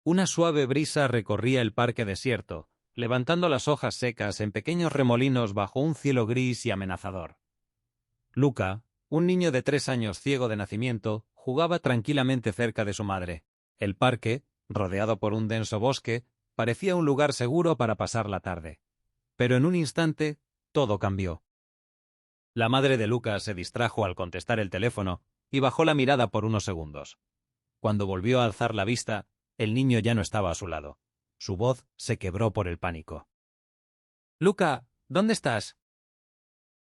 Una suave brisa recorría el parque desierto, levantando las hojas secas en pequeños remolinos bajo un cielo gris y amenazador. Luca, un niño de 3 años ciego de nacimiento, jugaba tranquilamente cerca de su madre. El parque, rodeado por un denso bosque, parecía un lugar seguro para pasar la tarde. Pero en un instante, todo cambió. La madre de Luca se distrajo al contestar el teléfono y bajó la mirada por unos segundos. Cuando volvió a alzar la vista, el niño ya no estaba a su lado. Su voz se quebró por el pánico. «Luca, ¿dónde estás?»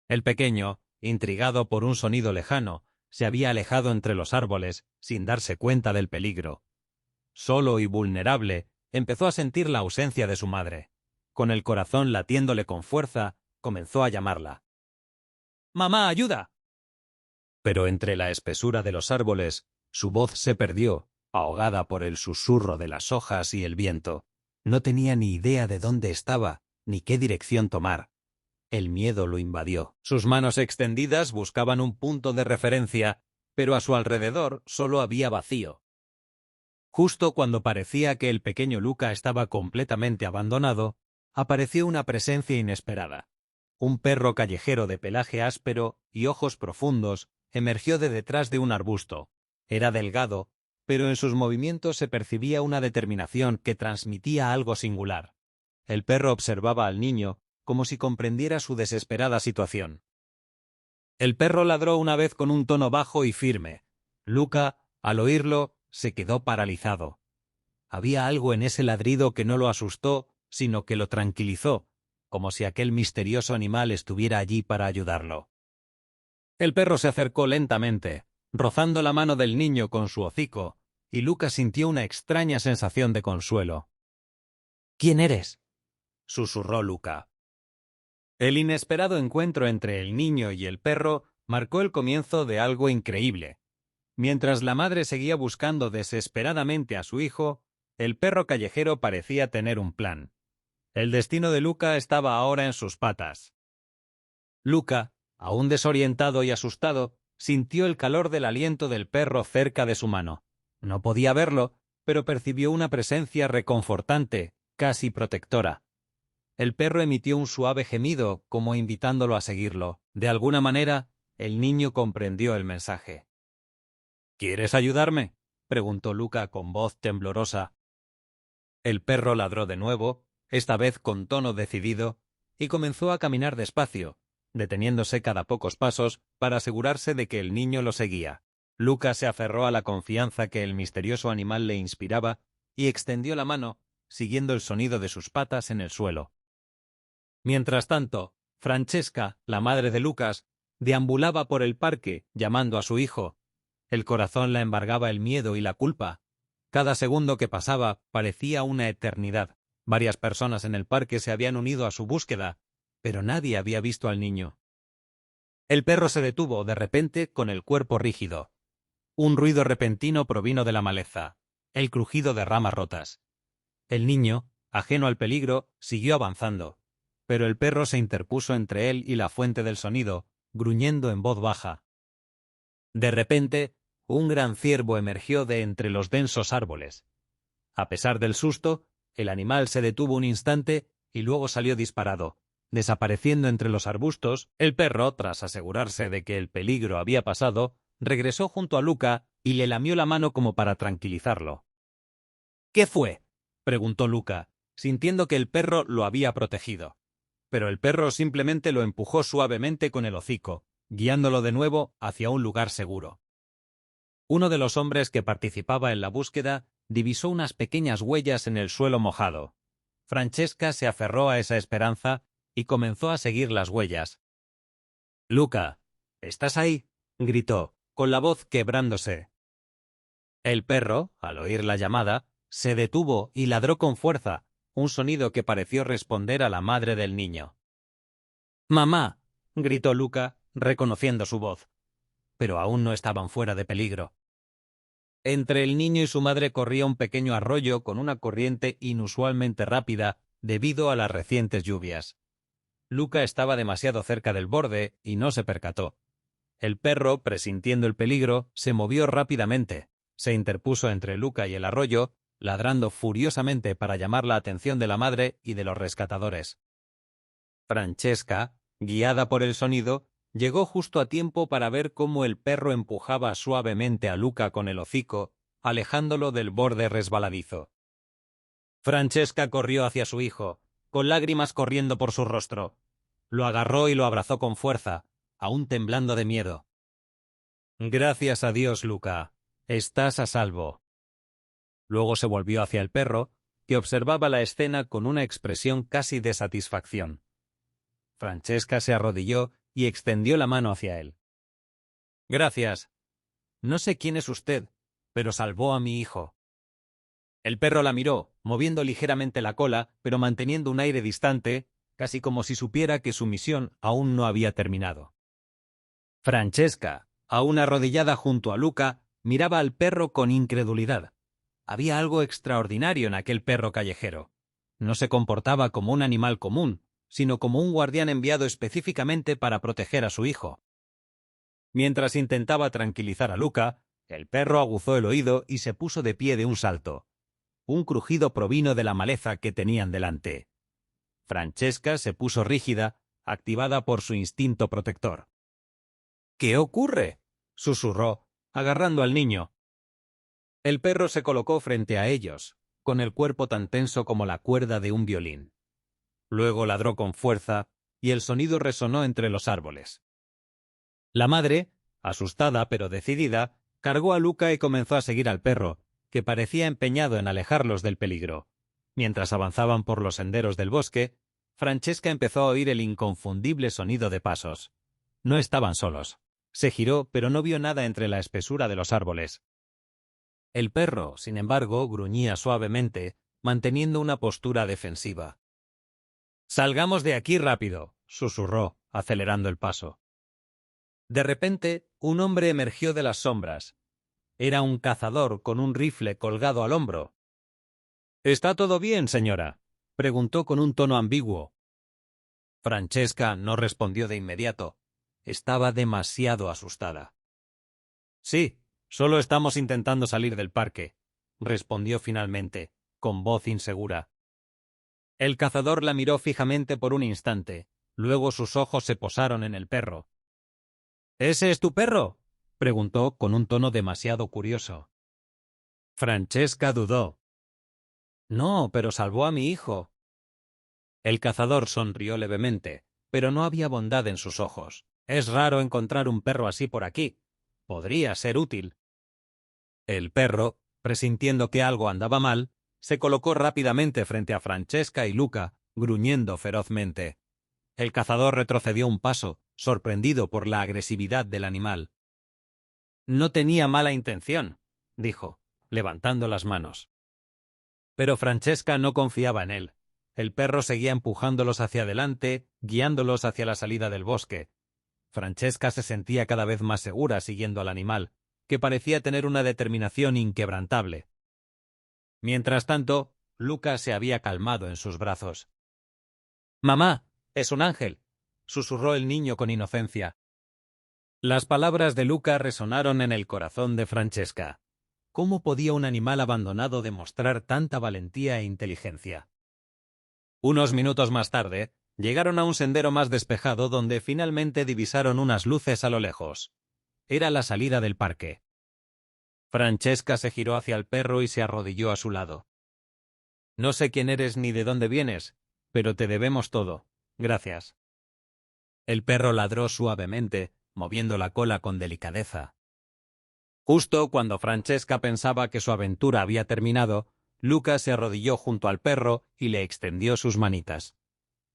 El pequeño, intrigado por un sonido lejano, se había alejado entre los árboles sin darse cuenta del peligro. Solo y vulnerable, empezó a sentir la ausencia de su madre. Con el corazón latiéndole con fuerza, comenzó a llamarla. «¡Mamá, ayuda!». Pero entre la espesura de los árboles, su voz se perdió, ahogada por el susurro de las hojas y el viento. No tenía ni idea de dónde estaba, ni qué dirección tomar. El miedo lo invadió. Sus manos extendidas buscaban un punto de referencia, pero a su alrededor solo había vacío. Justo cuando parecía que el pequeño Luca estaba completamente abandonado, apareció una presencia inesperada. Un perro callejero de pelaje áspero y ojos profundos emergió de detrás de un arbusto. Era delgado, pero en sus movimientos se percibía una determinación que transmitía algo singular. El perro observaba al niño como si comprendiera su desesperada situación. El perro ladró una vez con un tono bajo y firme. Luca, al oírlo, se quedó paralizado. Había algo en ese ladrido que no lo asustó, sino que lo tranquilizó, como si aquel misterioso animal estuviera allí para ayudarlo. El perro se acercó lentamente, rozando la mano del niño con su hocico, y Luca sintió una extraña sensación de consuelo. «¿Quién eres?», susurró Luca. El inesperado encuentro entre el niño y el perro marcó el comienzo de algo increíble. Mientras la madre seguía buscando desesperadamente a su hijo, el perro callejero parecía tener un plan. El destino de Luca estaba ahora en sus patas. Luca, aún desorientado y asustado, sintió el calor del aliento del perro cerca de su mano. No podía verlo, pero percibió una presencia reconfortante, casi protectora. El perro emitió un suave gemido, como invitándolo a seguirlo. De alguna manera, el niño comprendió el mensaje. «¿Quieres ayudarme?», preguntó Luca con voz temblorosa. El perro ladró de nuevo, esta vez con tono decidido, y comenzó a caminar despacio, deteniéndose cada pocos pasos para asegurarse de que el niño lo seguía. Luca se aferró a la confianza que el misterioso animal le inspiraba y extendió la mano, siguiendo el sonido de sus patas en el suelo. Mientras tanto, Francesca, la madre de Lucas, deambulaba por el parque llamando a su hijo. El corazón la embargaba el miedo y la culpa. Cada segundo que pasaba parecía una eternidad. Varias personas en el parque se habían unido a su búsqueda, pero nadie había visto al niño. El perro se detuvo de repente con el cuerpo rígido. Un ruido repentino provino de la maleza, el crujido de ramas rotas. El niño, ajeno al peligro, siguió avanzando, pero el perro se interpuso entre él y la fuente del sonido, gruñendo en voz baja. De repente, un gran ciervo emergió de entre los densos árboles. A pesar del susto, el animal se detuvo un instante y luego salió disparado. Desapareciendo entre los arbustos, el perro, tras asegurarse de que el peligro había pasado, regresó junto a Luca y le lamió la mano como para tranquilizarlo. «¿Qué fue?», preguntó Luca, sintiendo que el perro lo había protegido. Pero el perro simplemente lo empujó suavemente con el hocico, guiándolo de nuevo hacia un lugar seguro. Uno de los hombres que participaba en la búsqueda divisó unas pequeñas huellas en el suelo mojado. Francesca se aferró a esa esperanza y comenzó a seguir las huellas. «Luca, ¿estás ahí?», gritó, con la voz quebrándose. El perro, al oír la llamada, se detuvo y ladró con fuerza, un sonido que pareció responder a la madre del niño. «¡Mamá!», gritó Luca, reconociendo su voz. Pero aún no estaban fuera de peligro. Entre el niño y su madre corría un pequeño arroyo con una corriente inusualmente rápida debido a las recientes lluvias. Luca estaba demasiado cerca del borde y no se percató. El perro, presintiendo el peligro, se movió rápidamente, se interpuso entre Luca y el arroyo ladrando furiosamente para llamar la atención de la madre y de los rescatadores. Francesca, guiada por el sonido, llegó justo a tiempo para ver cómo el perro empujaba suavemente a Luca con el hocico, alejándolo del borde resbaladizo. Francesca corrió hacia su hijo, con lágrimas corriendo por su rostro. Lo agarró y lo abrazó con fuerza, aún temblando de miedo. «Gracias a Dios, Luca. Estás a salvo». Luego se volvió hacia el perro, que observaba la escena con una expresión casi de satisfacción. Francesca se arrodilló y extendió la mano hacia él. «Gracias. No sé quién es usted, pero salvó a mi hijo». El perro la miró, moviendo ligeramente la cola, pero manteniendo un aire distante, casi como si supiera que su misión aún no había terminado. Francesca, aún arrodillada junto a Luca, miraba al perro con incredulidad. Había algo extraordinario en aquel perro callejero. No se comportaba como un animal común, sino como un guardián enviado específicamente para proteger a su hijo. Mientras intentaba tranquilizar a Luca, el perro aguzó el oído y se puso de pie de un salto. Un crujido provino de la maleza que tenían delante. Francesca se puso rígida, activada por su instinto protector. «¿Qué ocurre?», susurró, agarrando al niño. El perro se colocó frente a ellos, con el cuerpo tan tenso como la cuerda de un violín. Luego ladró con fuerza, y el sonido resonó entre los árboles. La madre, asustada pero decidida, cargó a Luca y comenzó a seguir al perro, que parecía empeñado en alejarlos del peligro. Mientras avanzaban por los senderos del bosque, Francesca empezó a oír el inconfundible sonido de pasos. No estaban solos. Se giró, pero no vio nada entre la espesura de los árboles. El perro, sin embargo, gruñía suavemente, manteniendo una postura defensiva. «Salgamos de aquí rápido», susurró, acelerando el paso. De repente, un hombre emergió de las sombras. Era un cazador con un rifle colgado al hombro. «¿Está todo bien, señora?», preguntó con un tono ambiguo. Francesca no respondió de inmediato. Estaba demasiado asustada. «Sí, solo estamos intentando salir del parque», respondió finalmente, con voz insegura. El cazador la miró fijamente por un instante. Luego sus ojos se posaron en el perro. «¿Ese es tu perro?», preguntó con un tono demasiado curioso. Francesca dudó. «No, pero salvó a mi hijo». El cazador sonrió levemente, pero no había bondad en sus ojos. «Es raro encontrar un perro así por aquí. Podría ser útil». El perro, presintiendo que algo andaba mal, se colocó rápidamente frente a Francesca y Luca, gruñendo ferozmente. El cazador retrocedió un paso, sorprendido por la agresividad del animal. «No tenía mala intención», dijo, levantando las manos. Pero Francesca no confiaba en él. El perro seguía empujándolos hacia adelante, guiándolos hacia la salida del bosque. Francesca se sentía cada vez más segura siguiendo al animal, que parecía tener una determinación inquebrantable. Mientras tanto, Luca se había calmado en sus brazos. «Mamá, es un ángel», susurró el niño con inocencia. Las palabras de Luca resonaron en el corazón de Francesca. ¿Cómo podía un animal abandonado demostrar tanta valentía e inteligencia? Unos minutos más tarde, llegaron a un sendero más despejado donde finalmente divisaron unas luces a lo lejos. Era la salida del parque. Francesca se giró hacia el perro y se arrodilló a su lado. «No sé quién eres ni de dónde vienes, pero te debemos todo. Gracias». El perro ladró suavemente, moviendo la cola con delicadeza. Justo cuando Francesca pensaba que su aventura había terminado, Luca se arrodilló junto al perro y le extendió sus manitas.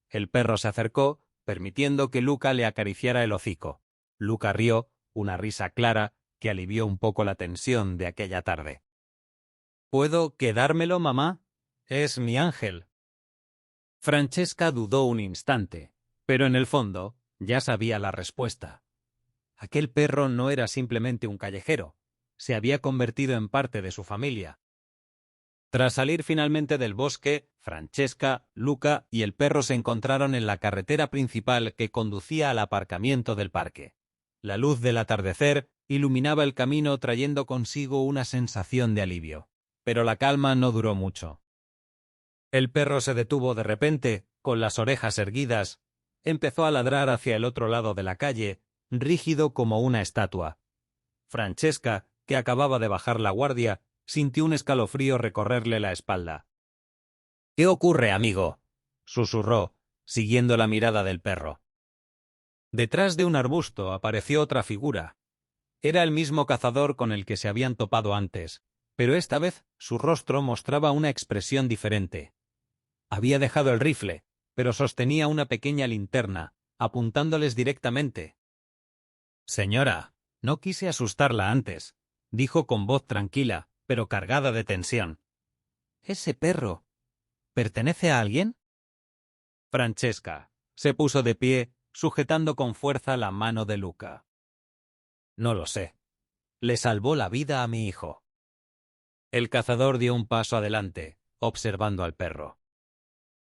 El perro se acercó, permitiendo que Luca le acariciara el hocico. Luca rió, una risa clara que alivió un poco la tensión de aquella tarde. «¿Puedo quedármelo, mamá? Es mi ángel». Francesca dudó un instante, pero en el fondo ya sabía la respuesta. Aquel perro no era simplemente un callejero, se había convertido en parte de su familia. Tras salir finalmente del bosque, Francesca, Luca y el perro se encontraron en la carretera principal que conducía al aparcamiento del parque. La luz del atardecer iluminaba el camino trayendo consigo una sensación de alivio. pero la calma no duró mucho. El perro se detuvo de repente, con las orejas erguidas, empezó a ladrar hacia el otro lado de la calle, rígido como una estatua. Francesca, que acababa de bajar la guardia, sintió un escalofrío recorrerle la espalda. —¿Qué ocurre, amigo? —susurró, siguiendo la mirada del perro. Detrás de un arbusto apareció otra figura. Era el mismo cazador con el que se habían topado antes, pero esta vez su rostro mostraba una expresión diferente. Había dejado el rifle, pero sostenía una pequeña linterna, apuntándoles directamente. —Señora, no quise asustarla antes —dijo con voz tranquila, pero cargada de tensión—. ¿Ese perro pertenece a alguien? Francesca se puso de pie, sujetando con fuerza la mano de Luca. No lo sé. Le salvó la vida a mi hijo. El cazador dio un paso adelante, observando al perro.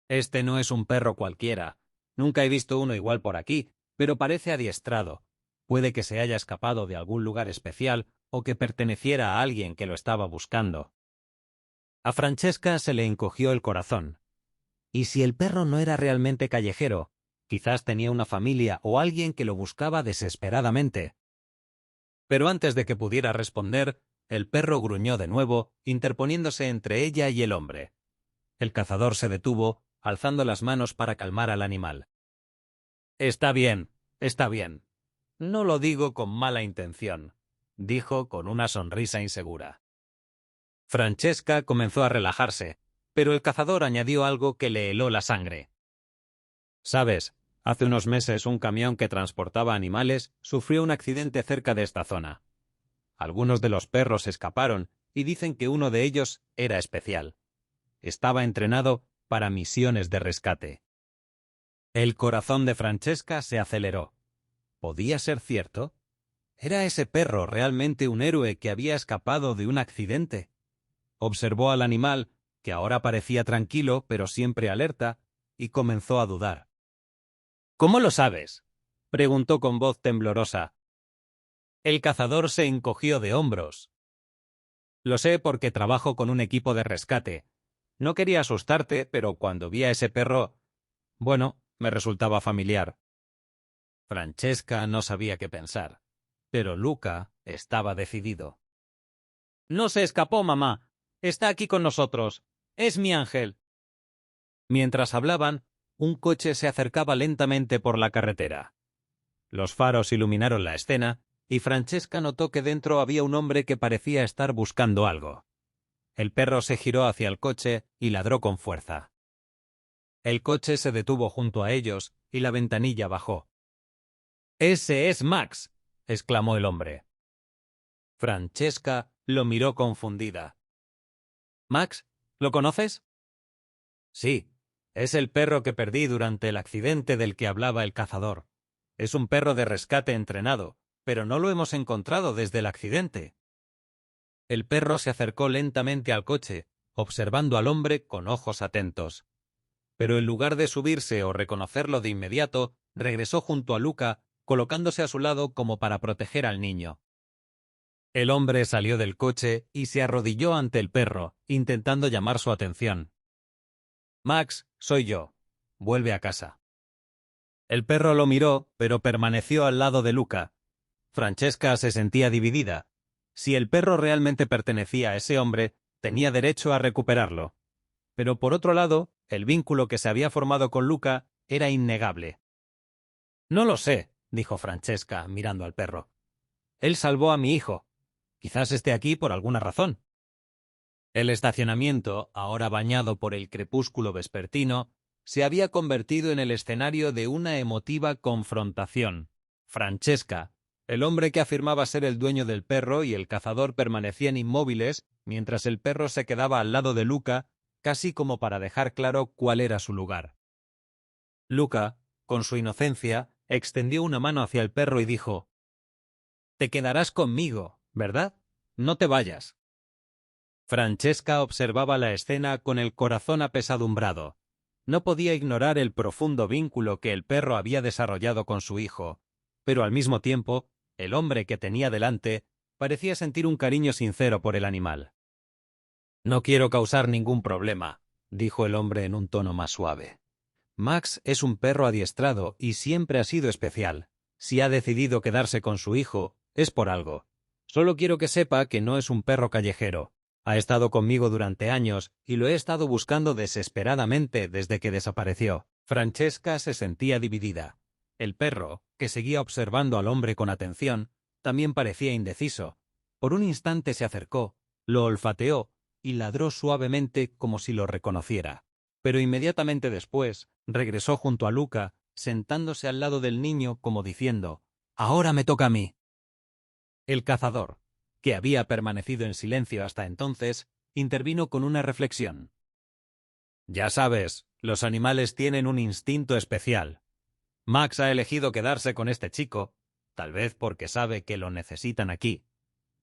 Este no es un perro cualquiera. Nunca he visto uno igual por aquí, pero parece adiestrado. Puede que se haya escapado de algún lugar especial o que perteneciera a alguien que lo estaba buscando. A Francesca se le encogió el corazón. ¿Y si el perro no era realmente callejero? Quizás tenía una familia o alguien que lo buscaba desesperadamente. Pero antes de que pudiera responder, el perro gruñó de nuevo, interponiéndose entre ella y el hombre. El cazador se detuvo, alzando las manos para calmar al animal. Está bien. No lo digo con mala intención, dijo con una sonrisa insegura. Francesca comenzó a relajarse, pero el cazador añadió algo que le heló la sangre. ¿Sabes? Hace unos meses un camión que transportaba animales sufrió un accidente cerca de esta zona. Algunos de los perros escaparon y dicen que uno de ellos era especial. Estaba entrenado para misiones de rescate. El corazón de Francesca se aceleró. ¿Podía ser cierto? ¿Era ese perro realmente un héroe que había escapado de un accidente? Observó al animal, que ahora parecía tranquilo pero siempre alerta, y comenzó a dudar. —¿Cómo lo sabes? —preguntó con voz temblorosa. El cazador se encogió de hombros. Lo sé porque trabajo con un equipo de rescate. No quería asustarte, pero cuando vi a ese perro, bueno, me resultaba familiar. Francesca no sabía qué pensar, pero Luca estaba decidido. —No se escapó, mamá. Está aquí con nosotros. Es mi ángel. Mientras hablaban, un coche se acercaba lentamente por la carretera. Los faros iluminaron la escena, y Francesca notó que dentro había un hombre que parecía estar buscando algo. El perro se giró hacia el coche y ladró con fuerza. El coche se detuvo junto a ellos y la ventanilla bajó. —¡Ese es Max! —exclamó el hombre. Francesca lo miró confundida. —¿Max? ¿Lo conoces? —Sí, es el perro que perdí durante el accidente del que hablaba el cazador. Es un perro de rescate entrenado, pero no lo hemos encontrado desde el accidente. El perro se acercó lentamente al coche, observando al hombre con ojos atentos. Pero en lugar de subirse o reconocerlo de inmediato, regresó junto a Luca, colocándose a su lado como para proteger al niño. El hombre salió del coche y se arrodilló ante el perro, intentando llamar su atención. —Max, soy yo. Vuelve a casa. El perro lo miró, pero permaneció al lado de Luca. Francesca se sentía dividida. Si el perro realmente pertenecía a ese hombre, tenía derecho a recuperarlo. Pero por otro lado, el vínculo que se había formado con Luca era innegable. —No lo sé —dijo Francesca, mirando al perro—. Él salvó a mi hijo. Quizás esté aquí por alguna razón. El estacionamiento, ahora bañado por el crepúsculo vespertino, se había convertido en el escenario de una emotiva confrontación. Francesca, el hombre que afirmaba ser el dueño del perro, y el cazador permanecían inmóviles mientras el perro se quedaba al lado de Luca, casi como para dejar claro cuál era su lugar. Luca, con su inocencia, extendió una mano hacia el perro y dijo: «Te quedarás conmigo, ¿verdad? No te vayas». Francesca observaba la escena con el corazón apesadumbrado. No podía ignorar el profundo vínculo que el perro había desarrollado con su hijo, pero al mismo tiempo, el hombre que tenía delante parecía sentir un cariño sincero por el animal. No quiero causar ningún problema, dijo el hombre en un tono más suave. Max es un perro adiestrado y siempre ha sido especial. Si ha decidido quedarse con su hijo, es por algo. Solo quiero que sepa que no es un perro callejero. Ha estado conmigo durante años y lo he estado buscando desesperadamente desde que desapareció. Francesca se sentía dividida. El perro, que seguía observando al hombre con atención, también parecía indeciso. Por un instante se acercó, lo olfateó y ladró suavemente como si lo reconociera. Pero inmediatamente después regresó junto a Luca, sentándose al lado del niño como diciendo: «Ahora me toca a mí». El cazador, que había permanecido en silencio hasta entonces, intervino con una reflexión. «Ya sabes, los animales tienen un instinto especial. Max ha elegido quedarse con este chico, tal vez porque sabe que lo necesitan aquí.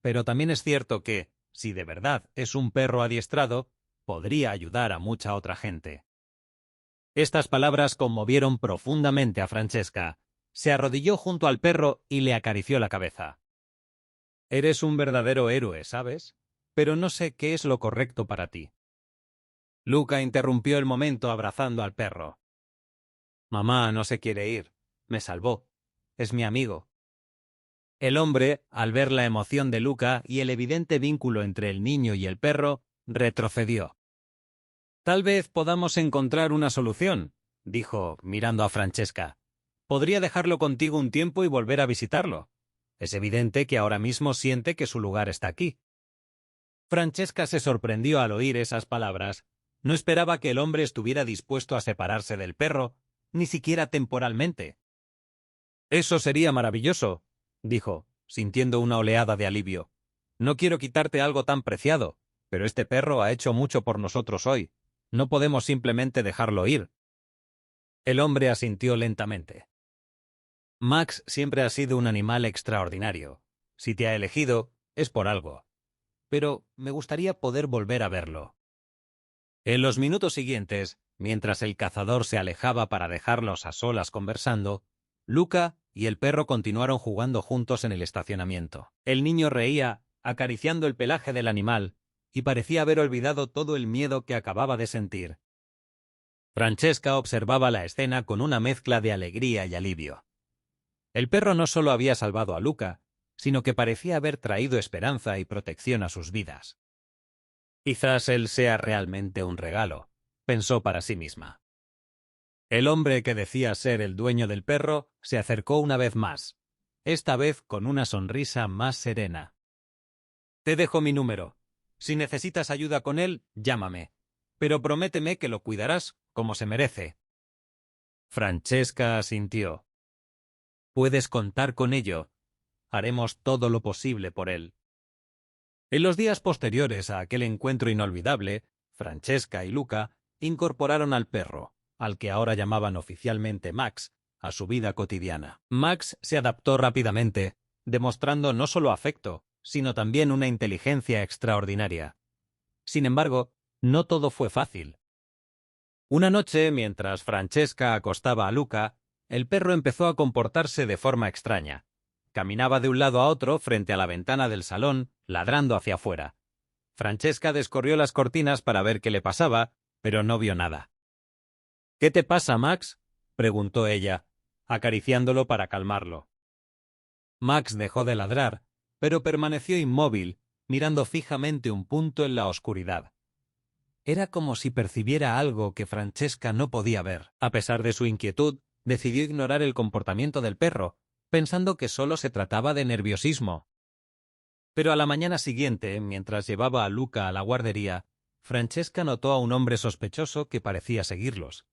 Pero también es cierto que, si de verdad es un perro adiestrado, podría ayudar a mucha otra gente». Estas palabras conmovieron profundamente a Francesca. Se arrodilló junto al perro y le acarició la cabeza. «Eres un verdadero héroe, ¿sabes? Pero no sé qué es lo correcto para ti». Luca interrumpió el momento abrazando al perro. «Mamá no se quiere ir. Me salvó. Es mi amigo». El hombre, al ver la emoción de Luca y el evidente vínculo entre el niño y el perro, retrocedió. «Tal vez podamos encontrar una solución», dijo, mirando a Francesca. «Podría dejarlo contigo un tiempo y volver a visitarlo. Es evidente que ahora mismo siente que su lugar está aquí». Francesca se sorprendió al oír esas palabras. No esperaba que el hombre estuviera dispuesto a separarse del perro, ni siquiera temporalmente. «Eso sería maravilloso», dijo, sintiendo una oleada de alivio. «No quiero quitarte algo tan preciado, pero este perro ha hecho mucho por nosotros hoy. No podemos simplemente dejarlo ir». El hombre asintió lentamente. «Max siempre ha sido un animal extraordinario. Si te ha elegido, es por algo. Pero me gustaría poder volver a verlo». En los minutos siguientes, mientras el cazador se alejaba para dejarlos a solas conversando, Luca y el perro continuaron jugando juntos en el estacionamiento. El niño reía, acariciando el pelaje del animal, y parecía haber olvidado todo el miedo que acababa de sentir. Francesca observaba la escena con una mezcla de alegría y alivio. El perro no solo había salvado a Luca, sino que parecía haber traído esperanza y protección a sus vidas. «Quizás él sea realmente un regalo», pensó para sí misma. El hombre que decía ser el dueño del perro se acercó una vez más, esta vez con una sonrisa más serena. «Te dejo mi número. Si necesitas ayuda con él, llámame. Pero prométeme que lo cuidarás como se merece». Francesca asintió. «Puedes contar con ello. Haremos todo lo posible por él». En los días posteriores a aquel encuentro inolvidable, Francesca y Luca incorporaron al perro, al que ahora llamaban oficialmente Max, a su vida cotidiana. Max se adaptó rápidamente, demostrando no solo afecto, sino también una inteligencia extraordinaria. Sin embargo, no todo fue fácil. Una noche, mientras Francesca acostaba a Luca, el perro empezó a comportarse de forma extraña. Caminaba de un lado a otro frente a la ventana del salón, ladrando hacia afuera. Francesca descorrió las cortinas para ver qué le pasaba, pero no vio nada. «¿Qué te pasa, Max?», preguntó ella, acariciándolo para calmarlo. Max dejó de ladrar, pero permaneció inmóvil, mirando fijamente un punto en la oscuridad. Era como si percibiera algo que Francesca no podía ver. A pesar de su inquietud, decidió ignorar el comportamiento del perro, pensando que solo se trataba de nerviosismo. Pero a la mañana siguiente, mientras llevaba a Luca a la guardería, Francesca notó a un hombre sospechoso que parecía seguirlos.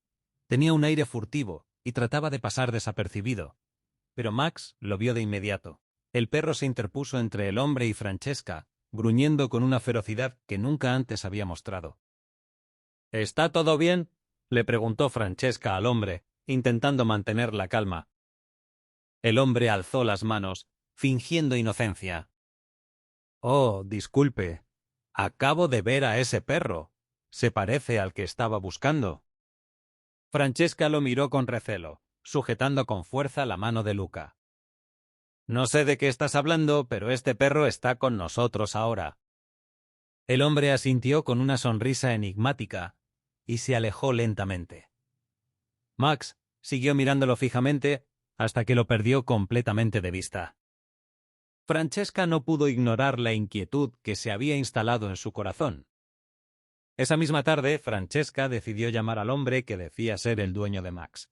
Tenía un aire furtivo y trataba de pasar desapercibido. Pero Max lo vio de inmediato. El perro se interpuso entre el hombre y Francesca, gruñendo con una ferocidad que nunca antes había mostrado. «¿Está todo bien?», le preguntó Francesca al hombre, intentando mantener la calma. El hombre alzó las manos, fingiendo inocencia. «Oh, disculpe. Acabo de ver a ese perro. Se parece al que estaba buscando». Francesca lo miró con recelo, sujetando con fuerza la mano de Luca. «No sé de qué estás hablando, pero este perro está con nosotros ahora». El hombre asintió con una sonrisa enigmática y se alejó lentamente. Max siguió mirándolo fijamente hasta que lo perdió completamente de vista. Francesca no pudo ignorar la inquietud que se había instalado en su corazón. Esa misma tarde, Francesca decidió llamar al hombre que decía ser el dueño de Max.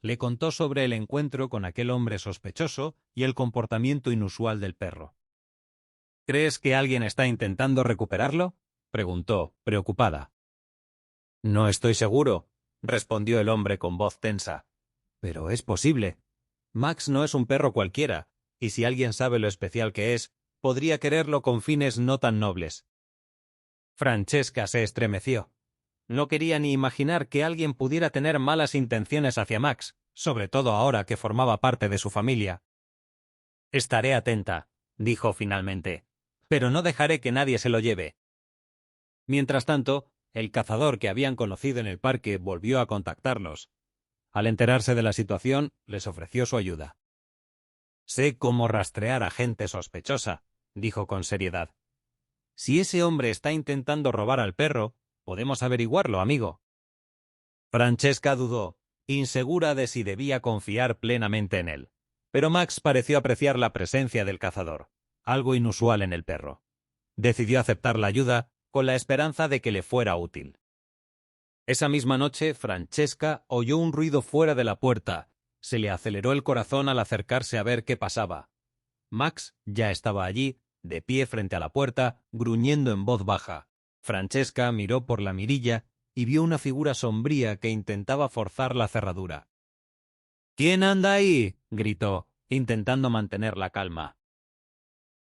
Le contó sobre el encuentro con aquel hombre sospechoso y el comportamiento inusual del perro. ¿Crees que alguien está intentando recuperarlo?, preguntó, preocupada. No estoy seguro, respondió el hombre con voz tensa. Pero es posible. Max no es un perro cualquiera, y si alguien sabe lo especial que es, podría quererlo con fines no tan nobles. Francesca se estremeció. No quería ni imaginar que alguien pudiera tener malas intenciones hacia Max, sobre todo ahora que formaba parte de su familia. Estaré atenta, dijo finalmente, pero no dejaré que nadie se lo lleve. Mientras tanto, el cazador que habían conocido en el parque volvió a contactarlos. Al enterarse de la situación, les ofreció su ayuda. Sé cómo rastrear a gente sospechosa, dijo con seriedad. Si ese hombre está intentando robar al perro, podemos averiguarlo, amigo. Francesca dudó, insegura de si debía confiar plenamente en él. Pero Max pareció apreciar la presencia del cazador, algo inusual en el perro. Decidió aceptar la ayuda con la esperanza de que le fuera útil. Esa misma noche, Francesca oyó un ruido fuera de la puerta. Se le aceleró el corazón al acercarse a ver qué pasaba. Max ya estaba allí, de pie frente a la puerta, gruñendo en voz baja. Francesca miró por la mirilla y vio una figura sombría que intentaba forzar la cerradura. «¿Quién anda ahí?», gritó, intentando mantener la calma.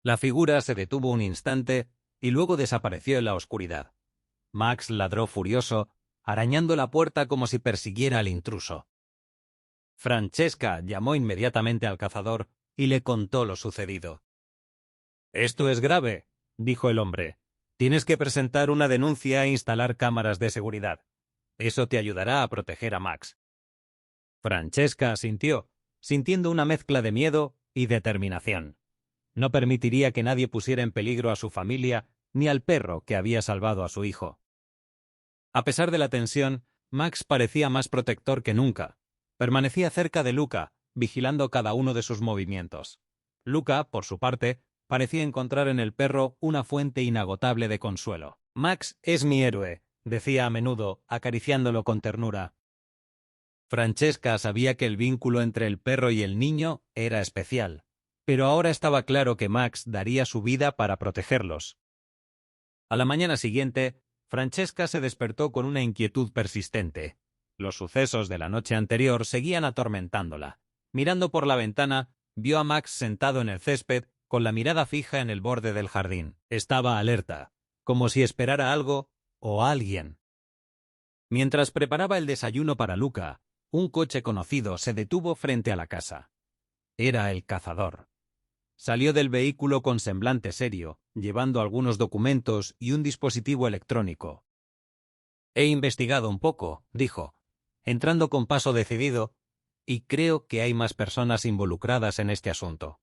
La figura se detuvo un instante y luego desapareció en la oscuridad. Max ladró furioso, arañando la puerta como si persiguiera al intruso. Francesca llamó inmediatamente al cazador y le contó lo sucedido. «Esto es grave», dijo el hombre. «Tienes que presentar una denuncia e instalar cámaras de seguridad. Eso te ayudará a proteger a Max». Francesca asintió, sintiendo una mezcla de miedo y determinación. No permitiría que nadie pusiera en peligro a su familia ni al perro que había salvado a su hijo. A pesar de la tensión, Max parecía más protector que nunca. Permanecía cerca de Luca, vigilando cada uno de sus movimientos. Luca, por su parte, parecía encontrar en el perro una fuente inagotable de consuelo. «Max es mi héroe», decía a menudo, acariciándolo con ternura. Francesca sabía que el vínculo entre el perro y el niño era especial, pero ahora estaba claro que Max daría su vida para protegerlos. A la mañana siguiente, Francesca se despertó con una inquietud persistente. Los sucesos de la noche anterior seguían atormentándola. Mirando por la ventana, vio a Max sentado en el césped, con la mirada fija en el borde del jardín. Estaba alerta, como si esperara algo o a alguien. Mientras preparaba el desayuno para Luca, un coche conocido se detuvo frente a la casa. Era el cazador. Salió del vehículo con semblante serio, llevando algunos documentos y un dispositivo electrónico. «He investigado un poco», dijo, entrando con paso decidido, «y creo que hay más personas involucradas en este asunto».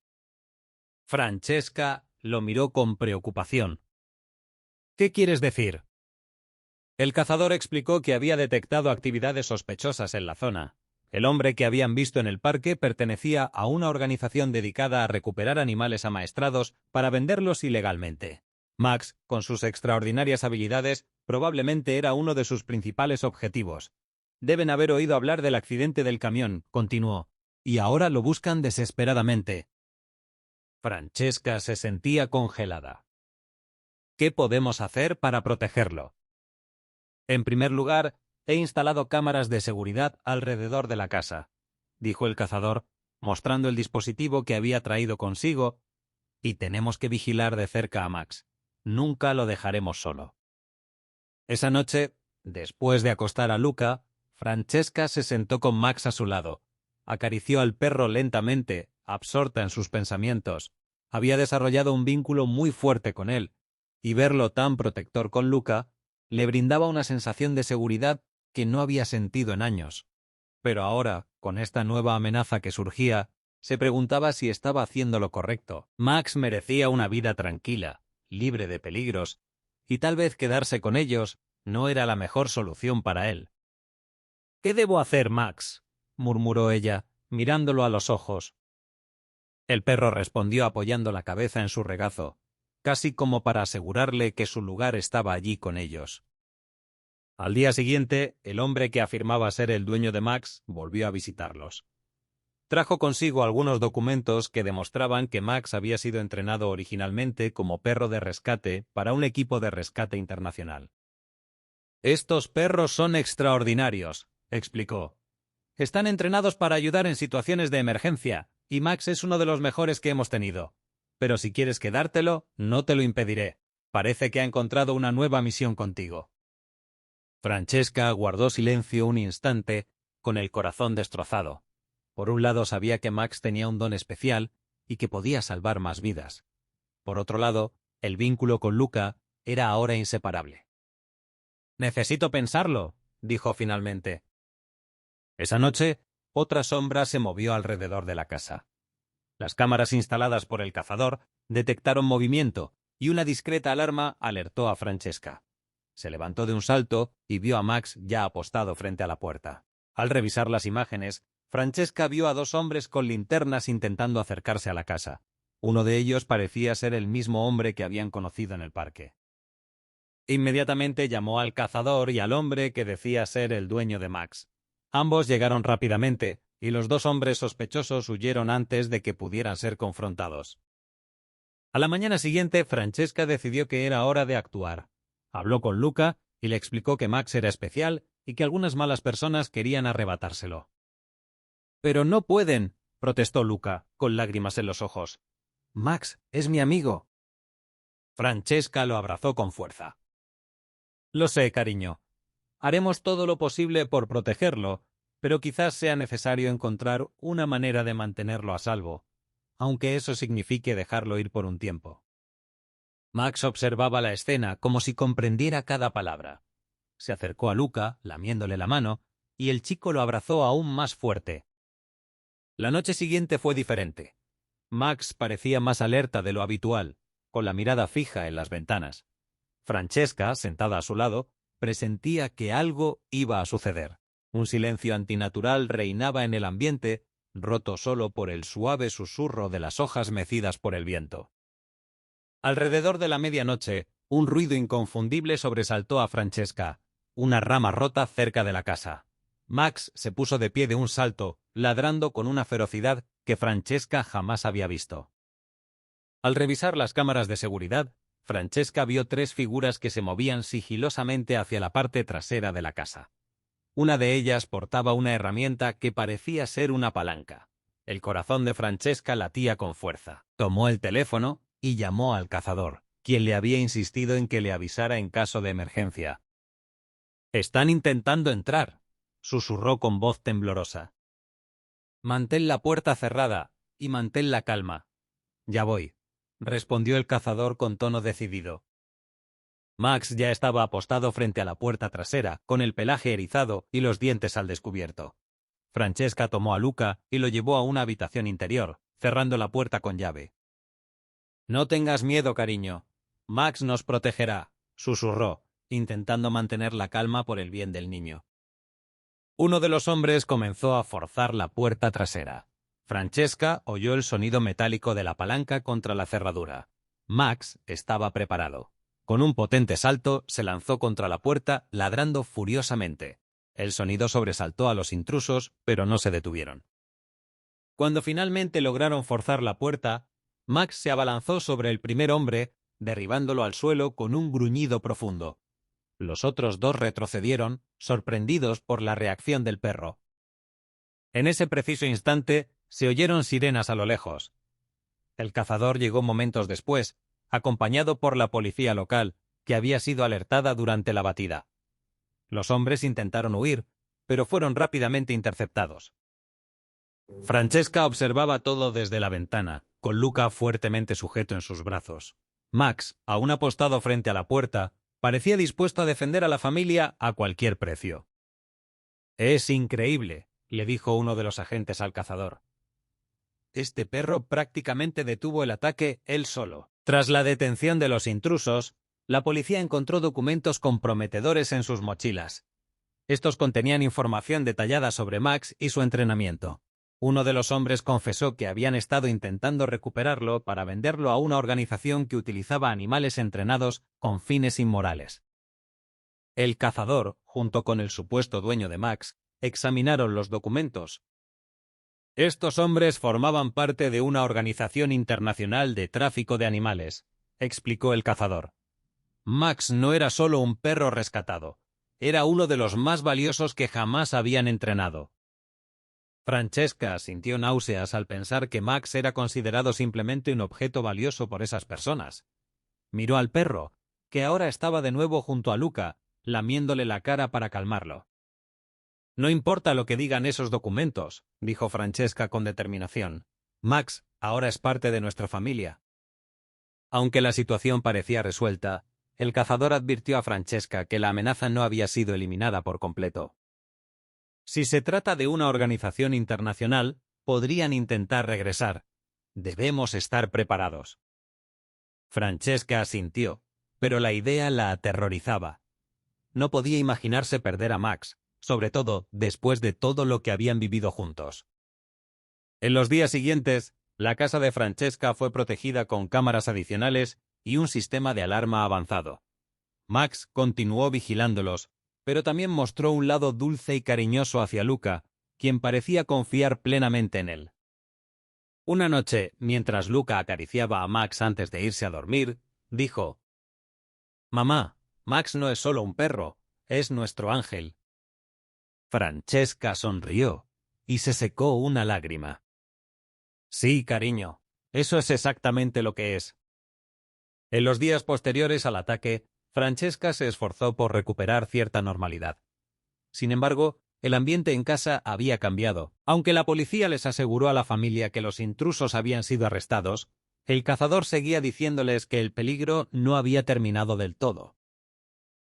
Francesca lo miró con preocupación. «¿Qué quieres decir?». El cazador explicó que había detectado actividades sospechosas en la zona. El hombre que habían visto en el parque pertenecía a una organización dedicada a recuperar animales amaestrados para venderlos ilegalmente. Max, con sus extraordinarias habilidades, probablemente era uno de sus principales objetivos. «Deben haber oído hablar del accidente del camión», continuó, «y ahora lo buscan desesperadamente». Francesca se sentía congelada. «¿Qué podemos hacer para protegerlo?». «En primer lugar, he instalado cámaras de seguridad alrededor de la casa», dijo el cazador, mostrando el dispositivo que había traído consigo, «y tenemos que vigilar de cerca a Max. Nunca lo dejaremos solo». Esa noche, después de acostar a Luca, Francesca se sentó con Max a su lado. Acarició al perro lentamente, absorta en sus pensamientos. Había desarrollado un vínculo muy fuerte con él, y verlo tan protector con Luca le brindaba una sensación de seguridad que no había sentido en años. Pero ahora, con esta nueva amenaza que surgía, se preguntaba si estaba haciendo lo correcto. Max merecía una vida tranquila, libre de peligros, y tal vez quedarse con ellos no era la mejor solución para él. «¿Qué debo hacer, Max?», murmuró ella, mirándolo a los ojos. El perro respondió apoyando la cabeza en su regazo, casi como para asegurarle que su lugar estaba allí con ellos. Al día siguiente, el hombre que afirmaba ser el dueño de Max volvió a visitarlos. Trajo consigo algunos documentos que demostraban que Max había sido entrenado originalmente como perro de rescate para un equipo de rescate internacional. «Estos perros son extraordinarios», explicó. «Están entrenados para ayudar en situaciones de emergencia, y Max es uno de los mejores que hemos tenido. Pero si quieres quedártelo, no te lo impediré. Parece que ha encontrado una nueva misión contigo». Francesca guardó silencio un instante, con el corazón destrozado. Por un lado sabía que Max tenía un don especial y que podía salvar más vidas. Por otro lado, el vínculo con Luca era ahora inseparable. «Necesito pensarlo», dijo finalmente. Esa noche, otra sombra se movió alrededor de la casa. Las cámaras instaladas por el cazador detectaron movimiento y una discreta alarma alertó a Francesca. Se levantó de un salto y vio a Max ya apostado frente a la puerta. Al revisar las imágenes, Francesca vio a dos hombres con linternas intentando acercarse a la casa. Uno de ellos parecía ser el mismo hombre que habían conocido en el parque. Inmediatamente llamó al cazador y al hombre que decía ser el dueño de Max. Ambos llegaron rápidamente, y los dos hombres sospechosos huyeron antes de que pudieran ser confrontados. A la mañana siguiente, Francesca decidió que era hora de actuar. Habló con Luca y le explicó que Max era especial y que algunas malas personas querían arrebatárselo. «Pero no pueden», protestó Luca, con lágrimas en los ojos. «Max es mi amigo». Francesca lo abrazó con fuerza. «Lo sé, cariño. Haremos todo lo posible por protegerlo, pero quizás sea necesario encontrar una manera de mantenerlo a salvo, aunque eso signifique dejarlo ir por un tiempo». Max observaba la escena como si comprendiera cada palabra. Se acercó a Luca, lamiéndole la mano, y el chico lo abrazó aún más fuerte. La noche siguiente fue diferente. Max parecía más alerta de lo habitual, con la mirada fija en las ventanas. Francesca, sentada a su lado, presentía que algo iba a suceder. Un silencio antinatural reinaba en el ambiente, roto solo por el suave susurro de las hojas mecidas por el viento. Alrededor de la medianoche, un ruido inconfundible sobresaltó a Francesca, una rama rota cerca de la casa. Max se puso de pie de un salto, ladrando con una ferocidad que Francesca jamás había visto. Al revisar las cámaras de seguridad, Francesca vio tres figuras que se movían sigilosamente hacia la parte trasera de la casa. Una de ellas portaba una herramienta que parecía ser una palanca. El corazón de Francesca latía con fuerza. Tomó el teléfono y llamó al cazador, quien le había insistido en que le avisara en caso de emergencia. «Están intentando entrar», susurró con voz temblorosa. «Mantén la puerta cerrada y mantén la calma». «Ya voy», respondió el cazador con tono decidido. Max ya estaba apostado frente a la puerta trasera, con el pelaje erizado y los dientes al descubierto. Francesca tomó a Luca y lo llevó a una habitación interior, cerrando la puerta con llave. «No tengas miedo, cariño. Max nos protegerá», susurró, intentando mantener la calma por el bien del niño. Uno de los hombres comenzó a forzar la puerta trasera. Francesca oyó el sonido metálico de la palanca contra la cerradura. Max estaba preparado. Con un potente salto se lanzó contra la puerta, ladrando furiosamente. El sonido sobresaltó a los intrusos, pero no se detuvieron. Cuando finalmente lograron forzar la puerta, Max se abalanzó sobre el primer hombre, derribándolo al suelo con un gruñido profundo. Los otros dos retrocedieron, sorprendidos por la reacción del perro. En ese preciso instante se oyeron sirenas a lo lejos. El cazador llegó momentos después, acompañado por la policía local, que había sido alertada durante la batida. Los hombres intentaron huir, pero fueron rápidamente interceptados. Francesca observaba todo desde la ventana, con Luca fuertemente sujeto en sus brazos. Max, aún apostado frente a la puerta, parecía dispuesto a defender a la familia a cualquier precio. «Es increíble», le dijo uno de los agentes al cazador. «Este perro prácticamente detuvo el ataque él solo». Tras la detención de los intrusos, La policía encontró documentos comprometedores en sus mochilas. Estos contenían información detallada sobre Max y su entrenamiento. Uno de los hombres confesó que habían estado intentando recuperarlo para venderlo a una organización que utilizaba animales entrenados con fines inmorales. El cazador, junto con el supuesto dueño de Max, examinaron los documentos. Estos hombres formaban parte de una organización internacional de tráfico de animales, explicó el cazador. Max no era solo un perro rescatado, era uno de los más valiosos que jamás habían entrenado. Francesca sintió náuseas al pensar que Max era considerado simplemente un objeto valioso por esas personas. Miró al perro, que ahora estaba de nuevo junto a Luca, lamiéndole la cara para calmarlo. No importa lo que digan esos documentos, dijo Francesca con determinación. Max ahora es parte de nuestra familia. Aunque la situación parecía resuelta, el cazador advirtió a Francesca que la amenaza no había sido eliminada por completo. Si se trata de una organización internacional, podrían intentar regresar. Debemos estar preparados. Francesca asintió, pero la idea la aterrorizaba. No podía imaginarse perder a Max, sobre todo después de todo lo que habían vivido juntos. En los días siguientes, la casa de Francesca fue protegida con cámaras adicionales y un sistema de alarma avanzado. Max continuó vigilándolos, pero también mostró un lado dulce y cariñoso hacia Luca, quien parecía confiar plenamente en él. Una noche, mientras Luca acariciaba a Max antes de irse a dormir, dijo: «Mamá, Max no es solo un perro, es nuestro ángel». Francesca sonrió y se secó una lágrima. «Sí, cariño, eso es exactamente lo que es». En los días posteriores al ataque, Francesca se esforzó por recuperar cierta normalidad. Sin embargo, el ambiente en casa había cambiado. Aunque la policía les aseguró a la familia que los intrusos habían sido arrestados, el cazador seguía diciéndoles que el peligro no había terminado del todo.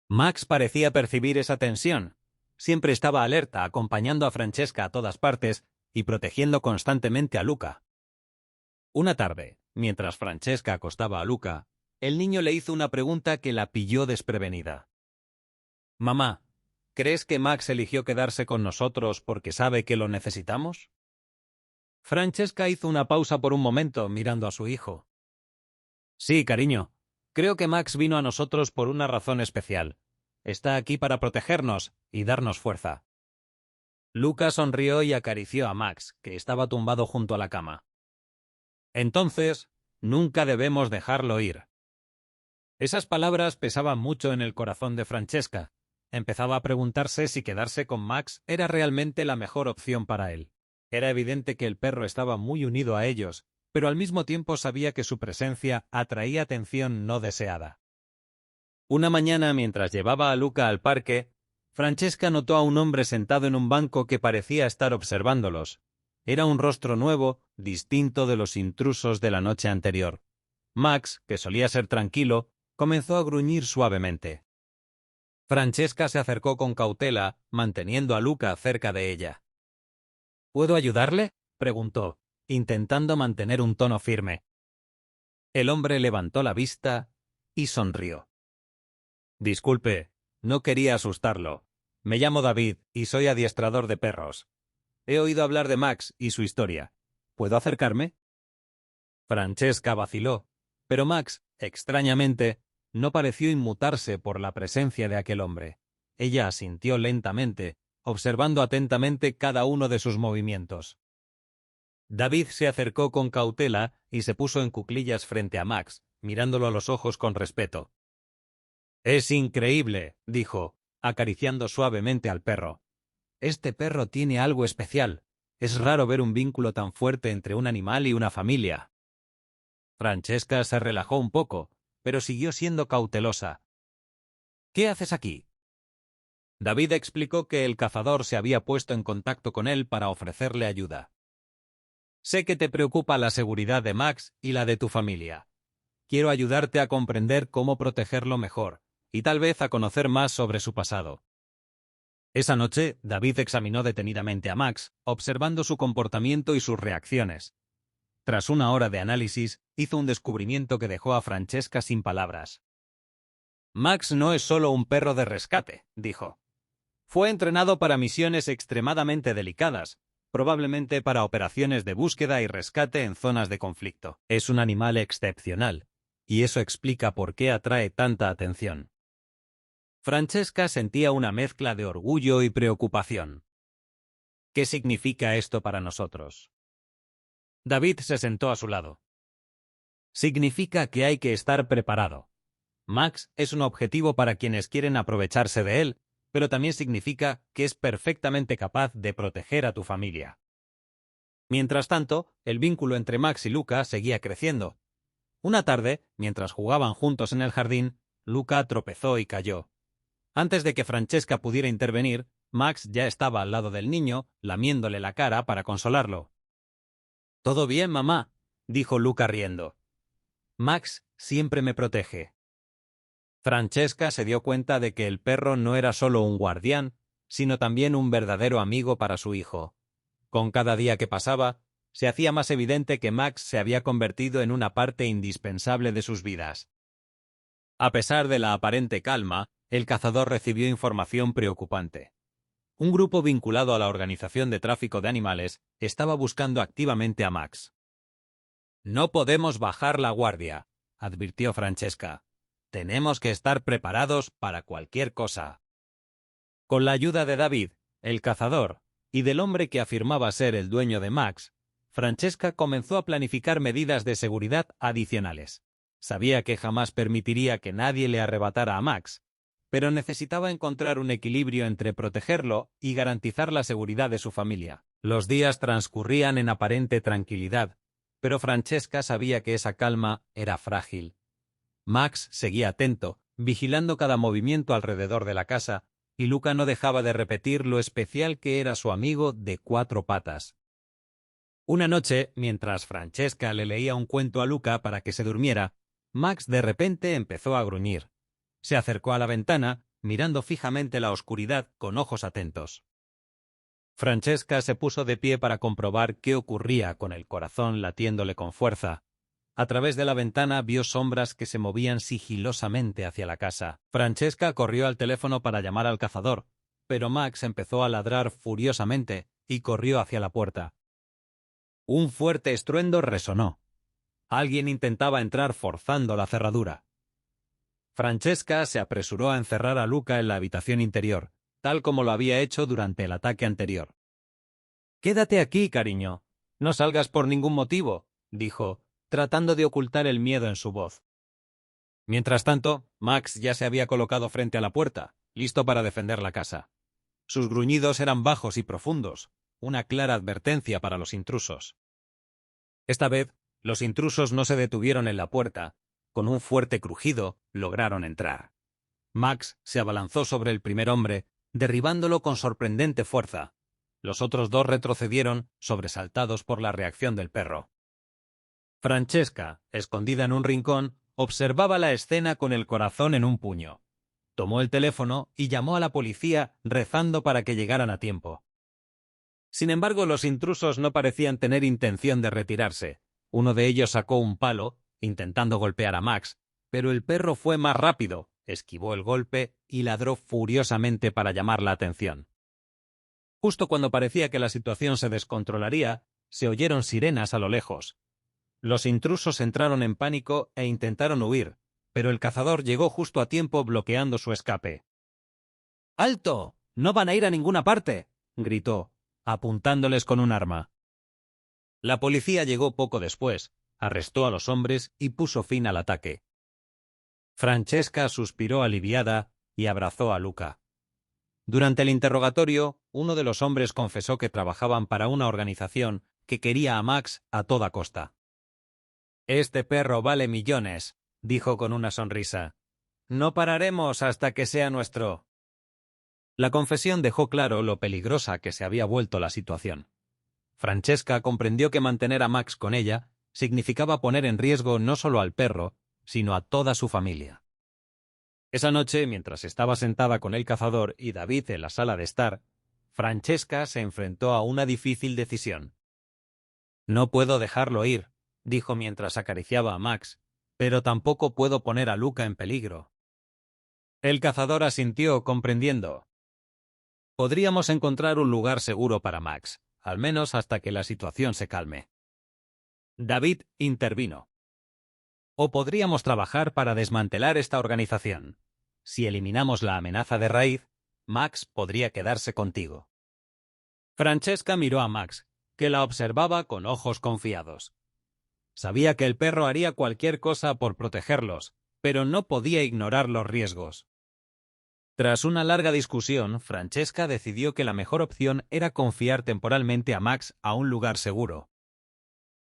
Max parecía percibir esa tensión. Siempre estaba alerta, acompañando a Francesca a todas partes y protegiendo constantemente a Luca. Una tarde, mientras Francesca acostaba a Luca, el niño le hizo una pregunta que la pilló desprevenida. «Mamá, ¿crees que Max eligió quedarse con nosotros porque sabe que lo necesitamos?» Francesca hizo una pausa por un momento, mirando a su hijo. «Sí, cariño. Creo que Max vino a nosotros por una razón especial. Está aquí para protegernos y darnos fuerza». Luca sonrió y acarició a Max, que estaba tumbado junto a la cama. «Entonces, nunca debemos dejarlo ir». Esas palabras pesaban mucho en el corazón de Francesca. Empezaba a preguntarse si quedarse con Max era realmente la mejor opción para él. Era evidente que el perro estaba muy unido a ellos, pero al mismo tiempo sabía que su presencia atraía atención no deseada. Una mañana, mientras llevaba a Luca al parque, Francesca notó a un hombre sentado en un banco que parecía estar observándolos. Era un rostro nuevo, distinto de los intrusos de la noche anterior. Max, que solía ser tranquilo, comenzó a gruñir suavemente. Francesca se acercó con cautela, manteniendo a Luca cerca de ella. «¿Puedo ayudarle?», preguntó, intentando mantener un tono firme. El hombre levantó la vista y sonrió. «Disculpe, no quería asustarlo. Me llamo David y soy adiestrador de perros. He oído hablar de Max y su historia. ¿Puedo acercarme?». Francesca vaciló, pero Max, extrañamente, no pareció inmutarse por la presencia de aquel hombre. Ella asintió lentamente, observando atentamente cada uno de sus movimientos. David se acercó con cautela y se puso en cuclillas frente a Max, mirándolo a los ojos con respeto. «Es increíble», dijo, acariciando suavemente al perro. «Este perro tiene algo especial. Es raro ver un vínculo tan fuerte entre un animal y una familia». Francesca se relajó un poco, pero siguió siendo cautelosa. «¿Qué haces aquí?». David explicó que el cazador se había puesto en contacto con él para ofrecerle ayuda. «Sé que te preocupa la seguridad de Max y la de tu familia. Quiero ayudarte a comprender cómo protegerlo mejor, y tal vez a conocer más sobre su pasado». Esa noche, David examinó detenidamente a Max, observando su comportamiento y sus reacciones. Tras una hora de análisis, hizo un descubrimiento que dejó a Francesca sin palabras. Max no es solo un perro de rescate, dijo. Fue entrenado para misiones extremadamente delicadas, probablemente para operaciones de búsqueda y rescate en zonas de conflicto. Es un animal excepcional, y eso explica por qué atrae tanta atención. Francesca sentía una mezcla de orgullo y preocupación. ¿Qué significa esto para nosotros? David se sentó a su lado. Significa que hay que estar preparado. Max es un objetivo para quienes quieren aprovecharse de él, pero también significa que es perfectamente capaz de proteger a tu familia. Mientras tanto, el vínculo entre Max y Luca seguía creciendo. Una tarde, mientras jugaban juntos en el jardín, Luca tropezó y cayó. Antes de que Francesca pudiera intervenir, Max ya estaba al lado del niño, lamiéndole la cara para consolarlo. «¿Todo bien, mamá?», dijo Luca riendo. «Max siempre me protege». Francesca se dio cuenta de que el perro no era solo un guardián, sino también un verdadero amigo para su hijo. Con cada día que pasaba, se hacía más evidente que Max se había convertido en una parte indispensable de sus vidas. A pesar de la aparente calma, el cazador recibió información preocupante. Un grupo vinculado a la organización de tráfico de animales estaba buscando activamente a Max. «No podemos bajar la guardia», advirtió Francesca. «Tenemos que estar preparados para cualquier cosa». Con la ayuda de David, el cazador, y del hombre que afirmaba ser el dueño de Max, Francesca comenzó a planificar medidas de seguridad adicionales. Sabía que jamás permitiría que nadie le arrebatara a Max, pero necesitaba encontrar un equilibrio entre protegerlo y garantizar la seguridad de su familia. Los días transcurrían en aparente tranquilidad, pero Francesca sabía que esa calma era frágil. Max seguía atento, vigilando cada movimiento alrededor de la casa, y Luca no dejaba de repetir lo especial que era su amigo de 4 patas. Una noche, mientras Francesca le leía un cuento a Luca para que se durmiera, Max de repente empezó a gruñir. Se acercó a la ventana, mirando fijamente la oscuridad con ojos atentos. Francesca se puso de pie para comprobar qué ocurría con el corazón latiéndole con fuerza. A través de la ventana vio sombras que se movían sigilosamente hacia la casa. Francesca corrió al teléfono para llamar al cazador, pero Max empezó a ladrar furiosamente y corrió hacia la puerta. Un fuerte estruendo resonó. Alguien intentaba entrar forzando la cerradura. Francesca se apresuró a encerrar a Luca en la habitación interior, tal como lo había hecho durante el ataque anterior. «Quédate aquí, cariño. No salgas por ningún motivo», dijo, tratando de ocultar el miedo en su voz. Mientras tanto, Max ya se había colocado frente a la puerta, listo para defender la casa. Sus gruñidos eran bajos y profundos, una clara advertencia para los intrusos. Esta vez, los intrusos no se detuvieron en la puerta. Con un fuerte crujido, lograron entrar. Max se abalanzó sobre el primer hombre, derribándolo con sorprendente fuerza. Los otros 2 retrocedieron, sobresaltados por la reacción del perro. Francesca, escondida en un rincón, observaba la escena con el corazón en un puño. Tomó el teléfono y llamó a la policía rezando para que llegaran a tiempo. Sin embargo, los intrusos no parecían tener intención de retirarse. Uno de ellos sacó un palo, intentando golpear a Max, pero el perro fue más rápido, esquivó el golpe y ladró furiosamente para llamar la atención. Justo cuando parecía que la situación se descontrolaría, se oyeron sirenas a lo lejos. Los intrusos entraron en pánico e intentaron huir, pero el cazador llegó justo a tiempo bloqueando su escape. «¡Alto! ¡No van a ir a ninguna parte!», gritó, apuntándoles con un arma. La policía llegó poco después, arrestó a los hombres y puso fin al ataque. Francesca suspiró aliviada y abrazó a Luca. Durante el interrogatorio, uno de los hombres confesó que trabajaban para una organización que quería a Max a toda costa. «Este perro vale millones», dijo con una sonrisa. «No pararemos hasta que sea nuestro». La confesión dejó claro lo peligrosa que se había vuelto la situación. Francesca comprendió que mantener a Max con ella significaba poner en riesgo no solo al perro, sino a toda su familia. Esa noche, mientras estaba sentada con el cazador y David en la sala de estar, Francesca se enfrentó a una difícil decisión. «No puedo dejarlo ir», dijo mientras acariciaba a Max, «pero tampoco puedo poner a Luca en peligro». El cazador asintió, comprendiendo. Podríamos encontrar un lugar seguro para Max, al menos hasta que la situación se calme. David intervino. O podríamos trabajar para desmantelar esta organización. Si eliminamos la amenaza de raíz, Max podría quedarse contigo. Francesca miró a Max, que la observaba con ojos confiados. Sabía que el perro haría cualquier cosa por protegerlos, pero no podía ignorar los riesgos. Tras una larga discusión, Francesca decidió que la mejor opción era confiar temporalmente a Max a un lugar seguro.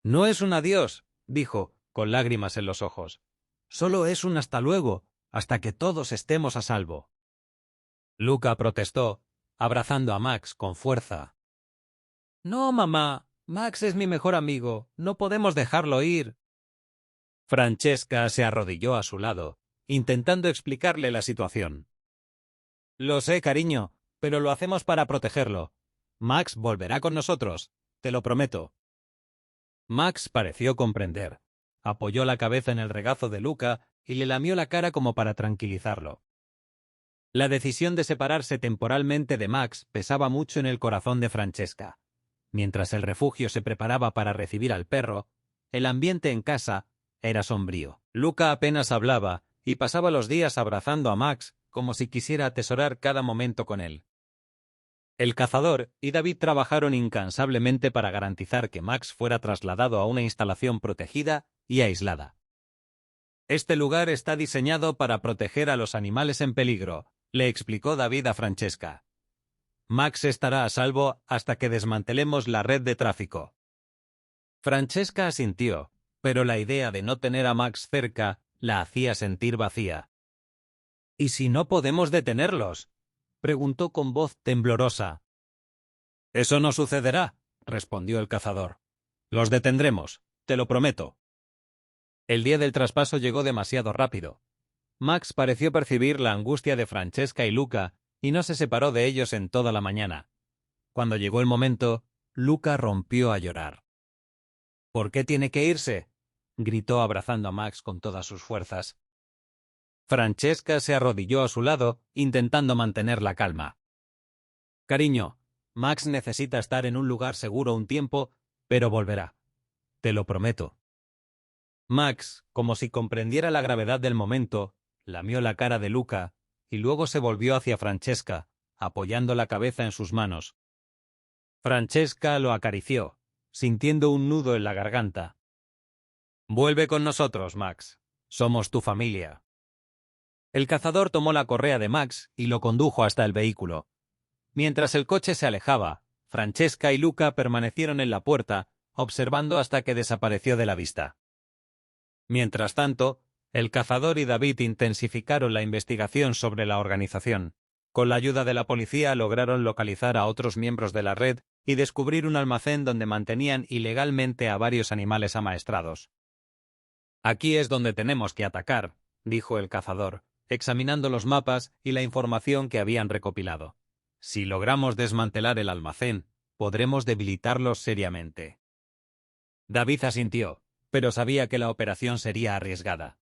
No es un adiós, dijo, con lágrimas en los ojos. Solo es un hasta luego, hasta que todos estemos a salvo. Luca protestó, abrazando a Max con fuerza. No, mamá. Max es mi mejor amigo. No podemos dejarlo ir. Francesca se arrodilló a su lado, intentando explicarle la situación. Lo sé, cariño, pero lo hacemos para protegerlo. Max volverá con nosotros, te lo prometo. Max pareció comprender. Apoyó la cabeza en el regazo de Luca y le lamió la cara como para tranquilizarlo. La decisión de separarse temporalmente de Max pesaba mucho en el corazón de Francesca. Mientras el refugio se preparaba para recibir al perro, el ambiente en casa era sombrío. Luca apenas hablaba y pasaba los días abrazando a Max como si quisiera atesorar cada momento con él. El cazador y David trabajaron incansablemente para garantizar que Max fuera trasladado a una instalación protegida y aislada. Este lugar está diseñado para proteger a los animales en peligro, le explicó David a Francesca. Max estará a salvo hasta que desmantelemos la red de tráfico. Francesca asintió, pero la idea de no tener a Max cerca la hacía sentir vacía. ¿Y si no podemos detenerlos?, preguntó con voz temblorosa. Eso no sucederá, respondió el cazador. Los detendremos, te lo prometo. El día del traspaso llegó demasiado rápido. Max pareció percibir la angustia de Francesca y Luca y no se separó de ellos en toda la mañana. Cuando llegó el momento, Luca rompió a llorar. ¿Por qué tiene que irse?, gritó abrazando a Max con todas sus fuerzas. Francesca se arrodilló a su lado, intentando mantener la calma. Cariño, Max necesita estar en un lugar seguro un tiempo, pero volverá. Te lo prometo. Max, como si comprendiera la gravedad del momento, lamió la cara de Luca y luego se volvió hacia Francesca, apoyando la cabeza en sus manos. Francesca lo acarició, sintiendo un nudo en la garganta. Vuelve con nosotros, Max. Somos tu familia. El cazador tomó la correa de Max y lo condujo hasta el vehículo. Mientras el coche se alejaba, Francesca y Luca permanecieron en la puerta, observando hasta que desapareció de la vista. Mientras tanto, el cazador y David intensificaron la investigación sobre la organización. Con la ayuda de la policía lograron localizar a otros miembros de la red y descubrir un almacén donde mantenían ilegalmente a varios animales amaestrados. Aquí es donde tenemos que atacar, dijo el cazador, examinando los mapas y la información que habían recopilado. Si logramos desmantelar el almacén, podremos debilitarlos seriamente. David asintió, pero sabía que la operación sería arriesgada.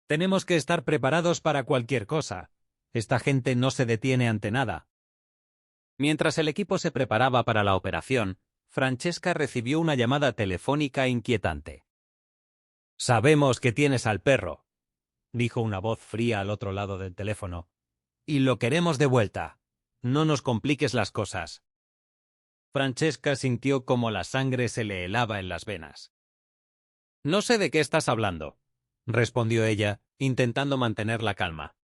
Tenemos que estar preparados para cualquier cosa. Esta gente no se detiene ante nada. Mientras el equipo se preparaba para la operación, Francesca recibió una llamada telefónica inquietante. «Sabemos que tienes al perro», dijo una voz fría al otro lado del teléfono. «Y lo queremos de vuelta. No nos compliques las cosas». Francesca sintió como la sangre se le helaba en las venas. «No sé de qué estás hablando», respondió ella, intentando mantener la calma.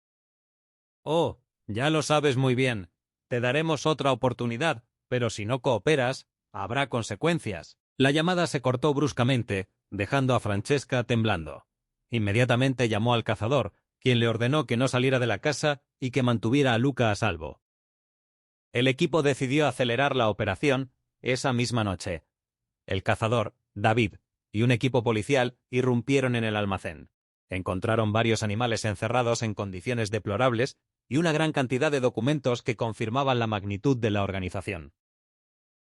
«Oh, ya lo sabes muy bien. Te daremos otra oportunidad, pero si no cooperas, habrá consecuencias». La llamada se cortó bruscamente, dejando a Francesca temblando. Inmediatamente llamó al cazador, quien le ordenó que no saliera de la casa y que mantuviera a Luca a salvo. El equipo decidió acelerar la operación esa misma noche. El cazador, David, y un equipo policial irrumpieron en el almacén. Encontraron varios animales encerrados en condiciones deplorables y una gran cantidad de documentos que confirmaban la magnitud de la organización.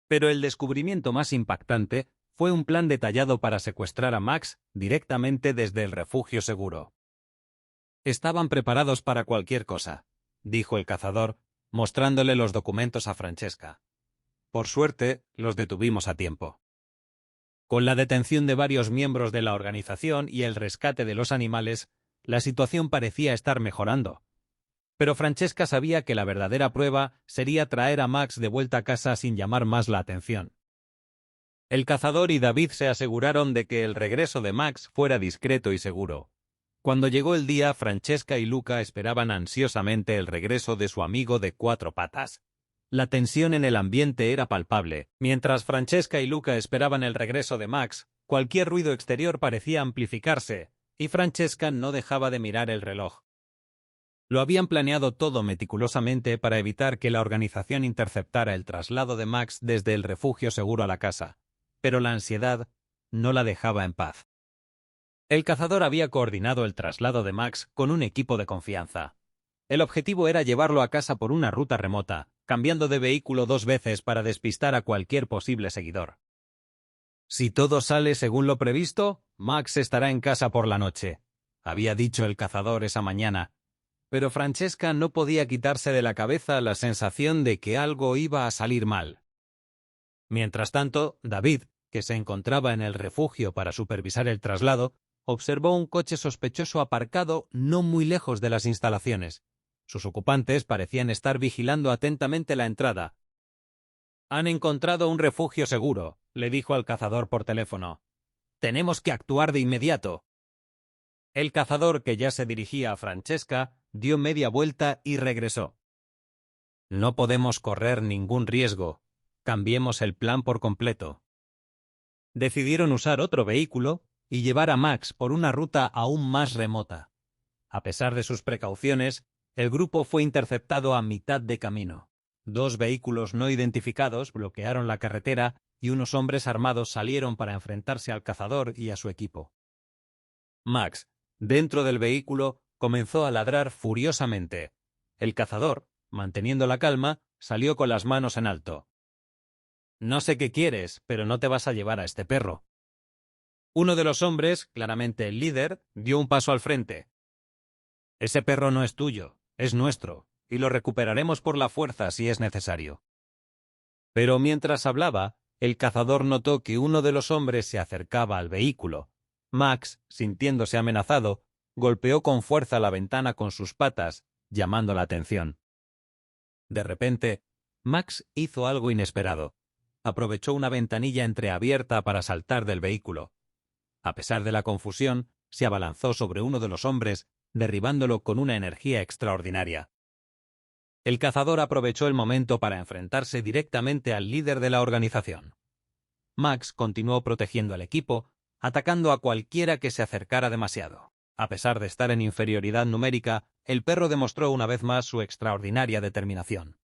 Pero el descubrimiento más impactante fue un plan detallado para secuestrar a Max directamente desde el refugio seguro. Estaban preparados para cualquier cosa, dijo el cazador, mostrándole los documentos a Francesca. Por suerte, los detuvimos a tiempo. Con la detención de varios miembros de la organización y el rescate de los animales, la situación parecía estar mejorando. Pero Francesca sabía que la verdadera prueba sería traer a Max de vuelta a casa sin llamar más la atención. El cazador y David se aseguraron de que el regreso de Max fuera discreto y seguro. Cuando llegó el día, Francesca y Luca esperaban ansiosamente el regreso de su amigo de 4 patas. La tensión en el ambiente era palpable. Mientras Francesca y Luca esperaban el regreso de Max, cualquier ruido exterior parecía amplificarse, y Francesca no dejaba de mirar el reloj. Lo habían planeado todo meticulosamente para evitar que la organización interceptara el traslado de Max desde el refugio seguro a la casa, pero la ansiedad no la dejaba en paz. El cazador había coordinado el traslado de Max con un equipo de confianza. El objetivo era llevarlo a casa por una ruta remota, cambiando de vehículo 2 veces para despistar a cualquier posible seguidor. Si todo sale según lo previsto, Max estará en casa por la noche, había dicho el cazador esa mañana, pero Francesca no podía quitarse de la cabeza la sensación de que algo iba a salir mal. Mientras tanto, David, que se encontraba en el refugio para supervisar el traslado, observó un coche sospechoso aparcado no muy lejos de las instalaciones. Sus ocupantes parecían estar vigilando atentamente la entrada. «Han encontrado un refugio seguro», le dijo al cazador por teléfono. «Tenemos que actuar de inmediato». El cazador, que ya se dirigía a Francesca, dio media vuelta y regresó. «No podemos correr ningún riesgo. Cambiemos el plan por completo». Decidieron usar otro vehículo y llevar a Max por una ruta aún más remota. A pesar de sus precauciones, el grupo fue interceptado a mitad de camino. 2 vehículos no identificados bloquearon la carretera y unos hombres armados salieron para enfrentarse al cazador y a su equipo. Max, dentro del vehículo, comenzó a ladrar furiosamente. El cazador, manteniendo la calma, salió con las manos en alto. «No sé qué quieres, pero no te vas a llevar a este perro». Uno de los hombres, claramente el líder, dio un paso al frente. «Ese perro no es tuyo, es nuestro, y lo recuperaremos por la fuerza si es necesario». Pero mientras hablaba, el cazador notó que uno de los hombres se acercaba al vehículo. Max, sintiéndose amenazado, golpeó con fuerza la ventana con sus patas, llamando la atención. De repente, Max hizo algo inesperado. Aprovechó una ventanilla entreabierta para saltar del vehículo. A pesar de la confusión, se abalanzó sobre uno de los hombres, derribándolo con una energía extraordinaria. El cazador aprovechó el momento para enfrentarse directamente al líder de la organización. Max continuó protegiendo al equipo, atacando a cualquiera que se acercara demasiado. A pesar de estar en inferioridad numérica, el perro demostró una vez más su extraordinaria determinación.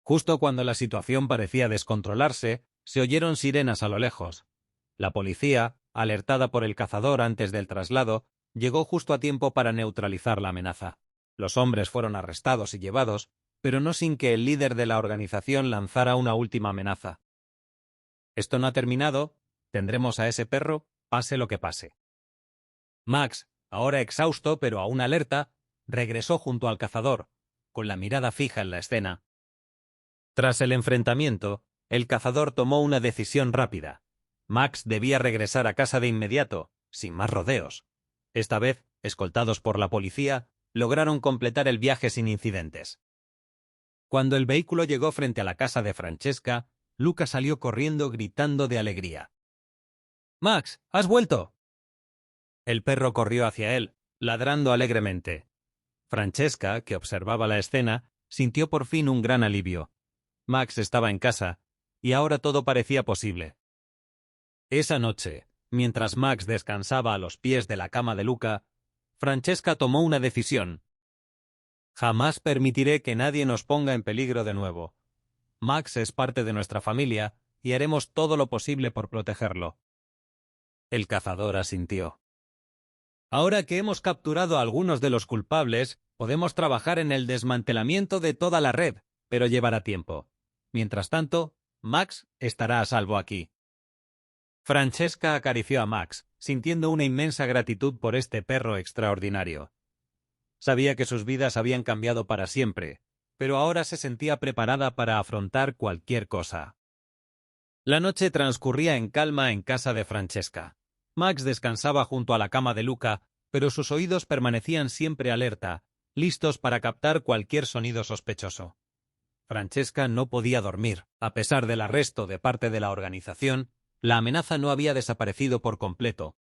Justo cuando la situación parecía descontrolarse, se oyeron sirenas a lo lejos. La policía, alertada por el cazador antes del traslado, llegó justo a tiempo para neutralizar la amenaza. Los hombres fueron arrestados y llevados, pero no sin que el líder de la organización lanzara una última amenaza. «Esto no ha terminado, tendremos a ese perro, pase lo que pase». Max, ahora exhausto pero aún alerta, regresó junto al cazador, con la mirada fija en la escena. Tras el enfrentamiento, el cazador tomó una decisión rápida. Max debía regresar a casa de inmediato, sin más rodeos. Esta vez, escoltados por la policía, lograron completar el viaje sin incidentes. Cuando el vehículo llegó frente a la casa de Francesca, Luca salió corriendo gritando de alegría. «¡Max, has vuelto!». El perro corrió hacia él, ladrando alegremente. Francesca, que observaba la escena, sintió por fin un gran alivio. Max estaba en casa, y ahora todo parecía posible. Esa noche, mientras Max descansaba a los pies de la cama de Luca, Francesca tomó una decisión. «Jamás permitiré que nadie nos ponga en peligro de nuevo. Max es parte de nuestra familia, y haremos todo lo posible por protegerlo». El cazador asintió. «Ahora que hemos capturado a algunos de los culpables, podemos trabajar en el desmantelamiento de toda la red, pero llevará tiempo. Mientras tanto, Max estará a salvo aquí». Francesca acarició a Max, sintiendo una inmensa gratitud por este perro extraordinario. Sabía que sus vidas habían cambiado para siempre, pero ahora se sentía preparada para afrontar cualquier cosa. La noche transcurría en calma en casa de Francesca. Max descansaba junto a la cama de Luca, pero sus oídos permanecían siempre alerta, listos para captar cualquier sonido sospechoso. Francesca no podía dormir. A pesar del arresto de parte de la organización, la amenaza no había desaparecido por completo.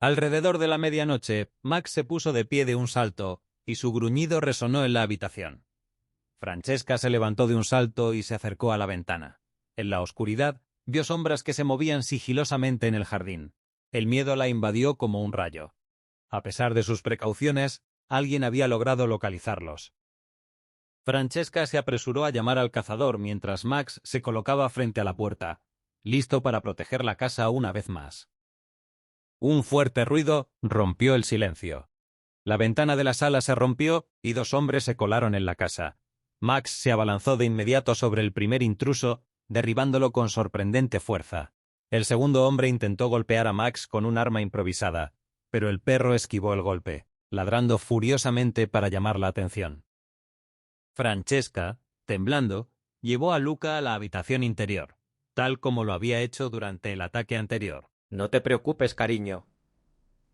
Alrededor de la medianoche, Max se puso de pie de un salto, y su gruñido resonó en la habitación. Francesca se levantó de un salto y se acercó a la ventana. En la oscuridad, vio sombras que se movían sigilosamente en el jardín. El miedo la invadió como un rayo. A pesar de sus precauciones, alguien había logrado localizarlos. Francesca se apresuró a llamar al cazador mientras Max se colocaba frente a la puerta, listo para proteger la casa una vez más. Un fuerte ruido rompió el silencio. La ventana de la sala se rompió y dos hombres se colaron en la casa. Max se abalanzó de inmediato sobre el primer intruso, derribándolo con sorprendente fuerza. El segundo hombre intentó golpear a Max con un arma improvisada, pero el perro esquivó el golpe, ladrando furiosamente para llamar la atención. Francesca, temblando, llevó a Luca a la habitación interior, tal como lo había hecho durante el ataque anterior. No te preocupes, cariño.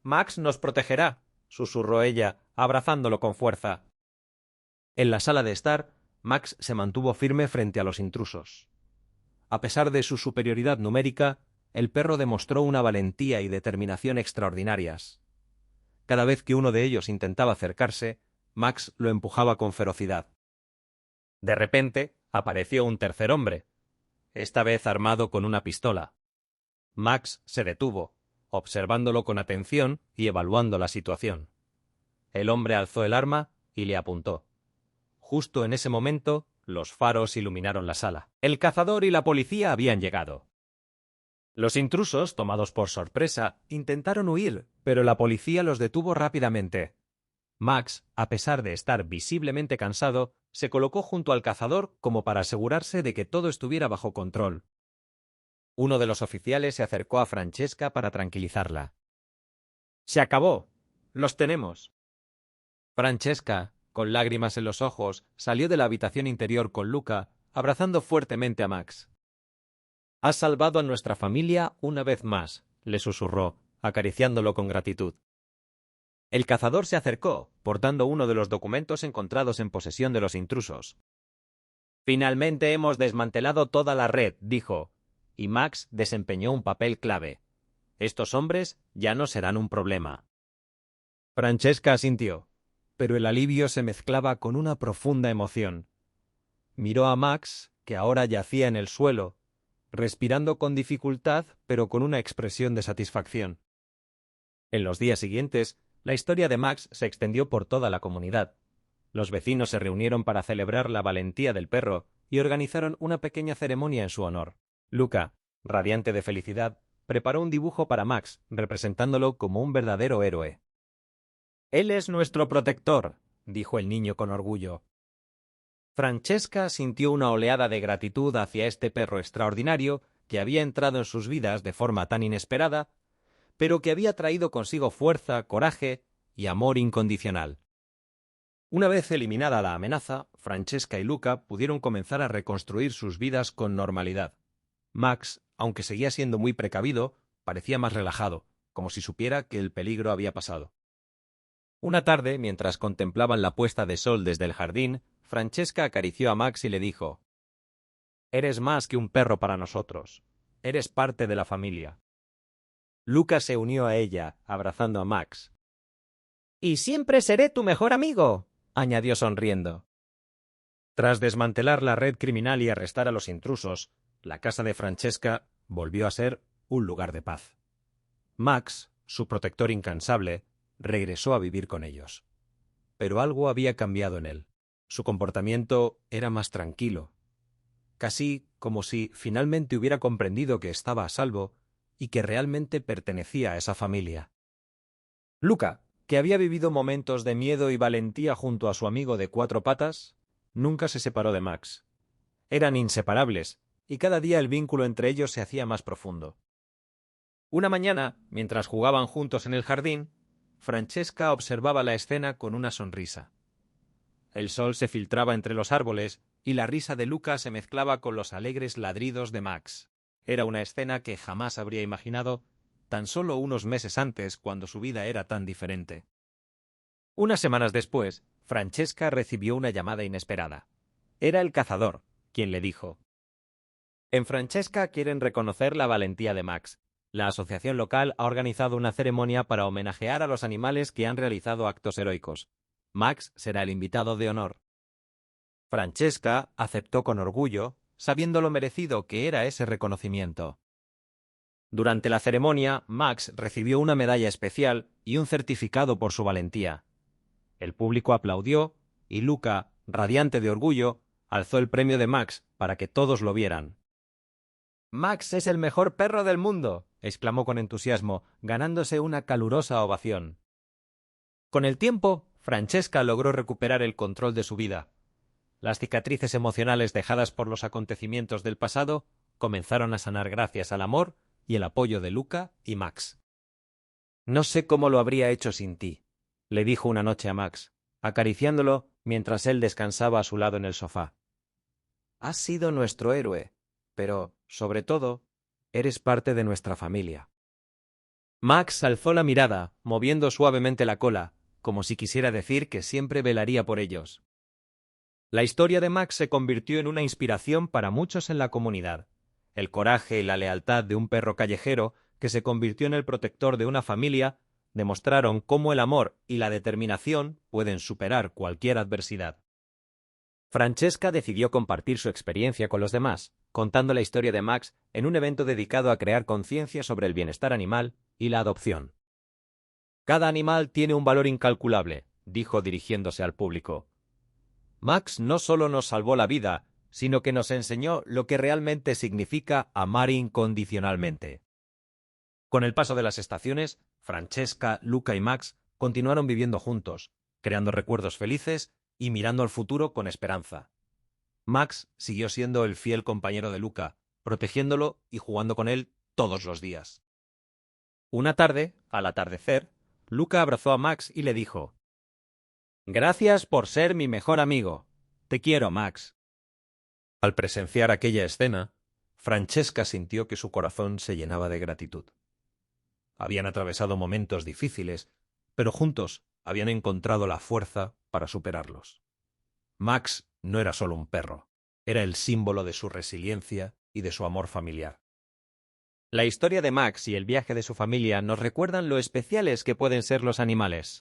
Max nos protegerá, susurró ella, abrazándolo con fuerza. En la sala de estar, Max se mantuvo firme frente a los intrusos. A pesar de su superioridad numérica, el perro demostró una valentía y determinación extraordinarias. Cada vez que uno de ellos intentaba acercarse, Max lo empujaba con ferocidad. De repente, apareció un tercer hombre, esta vez armado con una pistola. Max se detuvo, observándolo con atención y evaluando la situación. El hombre alzó el arma y le apuntó. Justo en ese momento, los faros iluminaron la sala. El cazador y la policía habían llegado. Los intrusos, tomados por sorpresa, intentaron huir, pero la policía los detuvo rápidamente. Max, a pesar de estar visiblemente cansado, se colocó junto al cazador como para asegurarse de que todo estuviera bajo control. Uno de los oficiales se acercó a Francesca para tranquilizarla. «Se acabó. Los tenemos». Francesca, con lágrimas en los ojos, salió de la habitación interior con Luca, abrazando fuertemente a Max. «Has salvado a nuestra familia una vez más», le susurró, acariciándolo con gratitud. El cazador se acercó, portando uno de los documentos encontrados en posesión de los intrusos. «Finalmente hemos desmantelado toda la red», dijo, y Max desempeñó un papel clave. Estos hombres ya no serán un problema. Francesca asintió, pero el alivio se mezclaba con una profunda emoción. Miró a Max, que ahora yacía en el suelo, respirando con dificultad, pero con una expresión de satisfacción. En los días siguientes, la historia de Max se extendió por toda la comunidad. Los vecinos se reunieron para celebrar la valentía del perro y organizaron una pequeña ceremonia en su honor. Luca, radiante de felicidad, preparó un dibujo para Max, representándolo como un verdadero héroe. «Él es nuestro protector», dijo el niño con orgullo. Francesca sintió una oleada de gratitud hacia este perro extraordinario que había entrado en sus vidas de forma tan inesperada, pero que había traído consigo fuerza, coraje y amor incondicional. Una vez eliminada la amenaza, Francesca y Luca pudieron comenzar a reconstruir sus vidas con normalidad. Max, aunque seguía siendo muy precavido, parecía más relajado, como si supiera que el peligro había pasado. Una tarde, mientras contemplaban la puesta de sol desde el jardín, Francesca acarició a Max y le dijo: «Eres más que un perro para nosotros. Eres parte de la familia». Luca se unió a ella, abrazando a Max. «Y siempre seré tu mejor amigo», añadió sonriendo. Tras desmantelar la red criminal y arrestar a los intrusos, la casa de Francesca volvió a ser un lugar de paz. Max, su protector incansable, regresó a vivir con ellos. Pero algo había cambiado en él. Su comportamiento era más tranquilo, casi como si finalmente hubiera comprendido que estaba a salvo y que realmente pertenecía a esa familia. Luca, que había vivido momentos de miedo y valentía junto a su amigo de cuatro patas, nunca se separó de Max. Eran inseparables, y cada día el vínculo entre ellos se hacía más profundo. Una mañana, mientras jugaban juntos en el jardín, Francesca observaba la escena con una sonrisa. El sol se filtraba entre los árboles y la risa de Luca se mezclaba con los alegres ladridos de Max. Era una escena que jamás habría imaginado tan solo unos meses antes, cuando su vida era tan diferente. Unas semanas después, Francesca recibió una llamada inesperada. Era el cazador, quien le dijo: «En Francesca quieren reconocer la valentía de Max. La asociación local ha organizado una ceremonia para homenajear a los animales que han realizado actos heroicos. Max será el invitado de honor». Francesca aceptó con orgullo, sabiendo lo merecido que era ese reconocimiento. Durante la ceremonia, Max recibió una medalla especial y un certificado por su valentía. El público aplaudió y Luca, radiante de orgullo, alzó el premio de Max para que todos lo vieran. «Max es el mejor perro del mundo», exclamó con entusiasmo, ganándose una calurosa ovación. Con el tiempo, Francesca logró recuperar el control de su vida. Las cicatrices emocionales dejadas por los acontecimientos del pasado comenzaron a sanar gracias al amor y el apoyo de Luca y Max. «No sé cómo lo habría hecho sin ti», le dijo una noche a Max, acariciándolo mientras él descansaba a su lado en el sofá. «Has sido nuestro héroe, pero, sobre todo, eres parte de nuestra familia». Max alzó la mirada, moviendo suavemente la cola, como si quisiera decir que siempre velaría por ellos. La historia de Max se convirtió en una inspiración para muchos en la comunidad. El coraje y la lealtad de un perro callejero que se convirtió en el protector de una familia demostraron cómo el amor y la determinación pueden superar cualquier adversidad. Francesca decidió compartir su experiencia con los demás, contando la historia de Max en un evento dedicado a crear conciencia sobre el bienestar animal y la adopción. «Cada animal tiene un valor incalculable», dijo dirigiéndose al público. «Max no solo nos salvó la vida, sino que nos enseñó lo que realmente significa amar incondicionalmente». Con el paso de las estaciones, Francesca, Luca y Max continuaron viviendo juntos, creando recuerdos felices y mirando al futuro con esperanza. Max siguió siendo el fiel compañero de Luca, protegiéndolo y jugando con él todos los días. Una tarde, al atardecer, Luca abrazó a Max y le dijo: «Gracias por ser mi mejor amigo. Te quiero, Max». Al presenciar aquella escena, Francesca sintió que su corazón se llenaba de gratitud. Habían atravesado momentos difíciles, pero juntos habían encontrado la fuerza para superarlos. Max no era solo un perro, era el símbolo de su resiliencia y de su amor familiar. La historia de Max y el viaje de su familia nos recuerdan lo especiales que pueden ser los animales.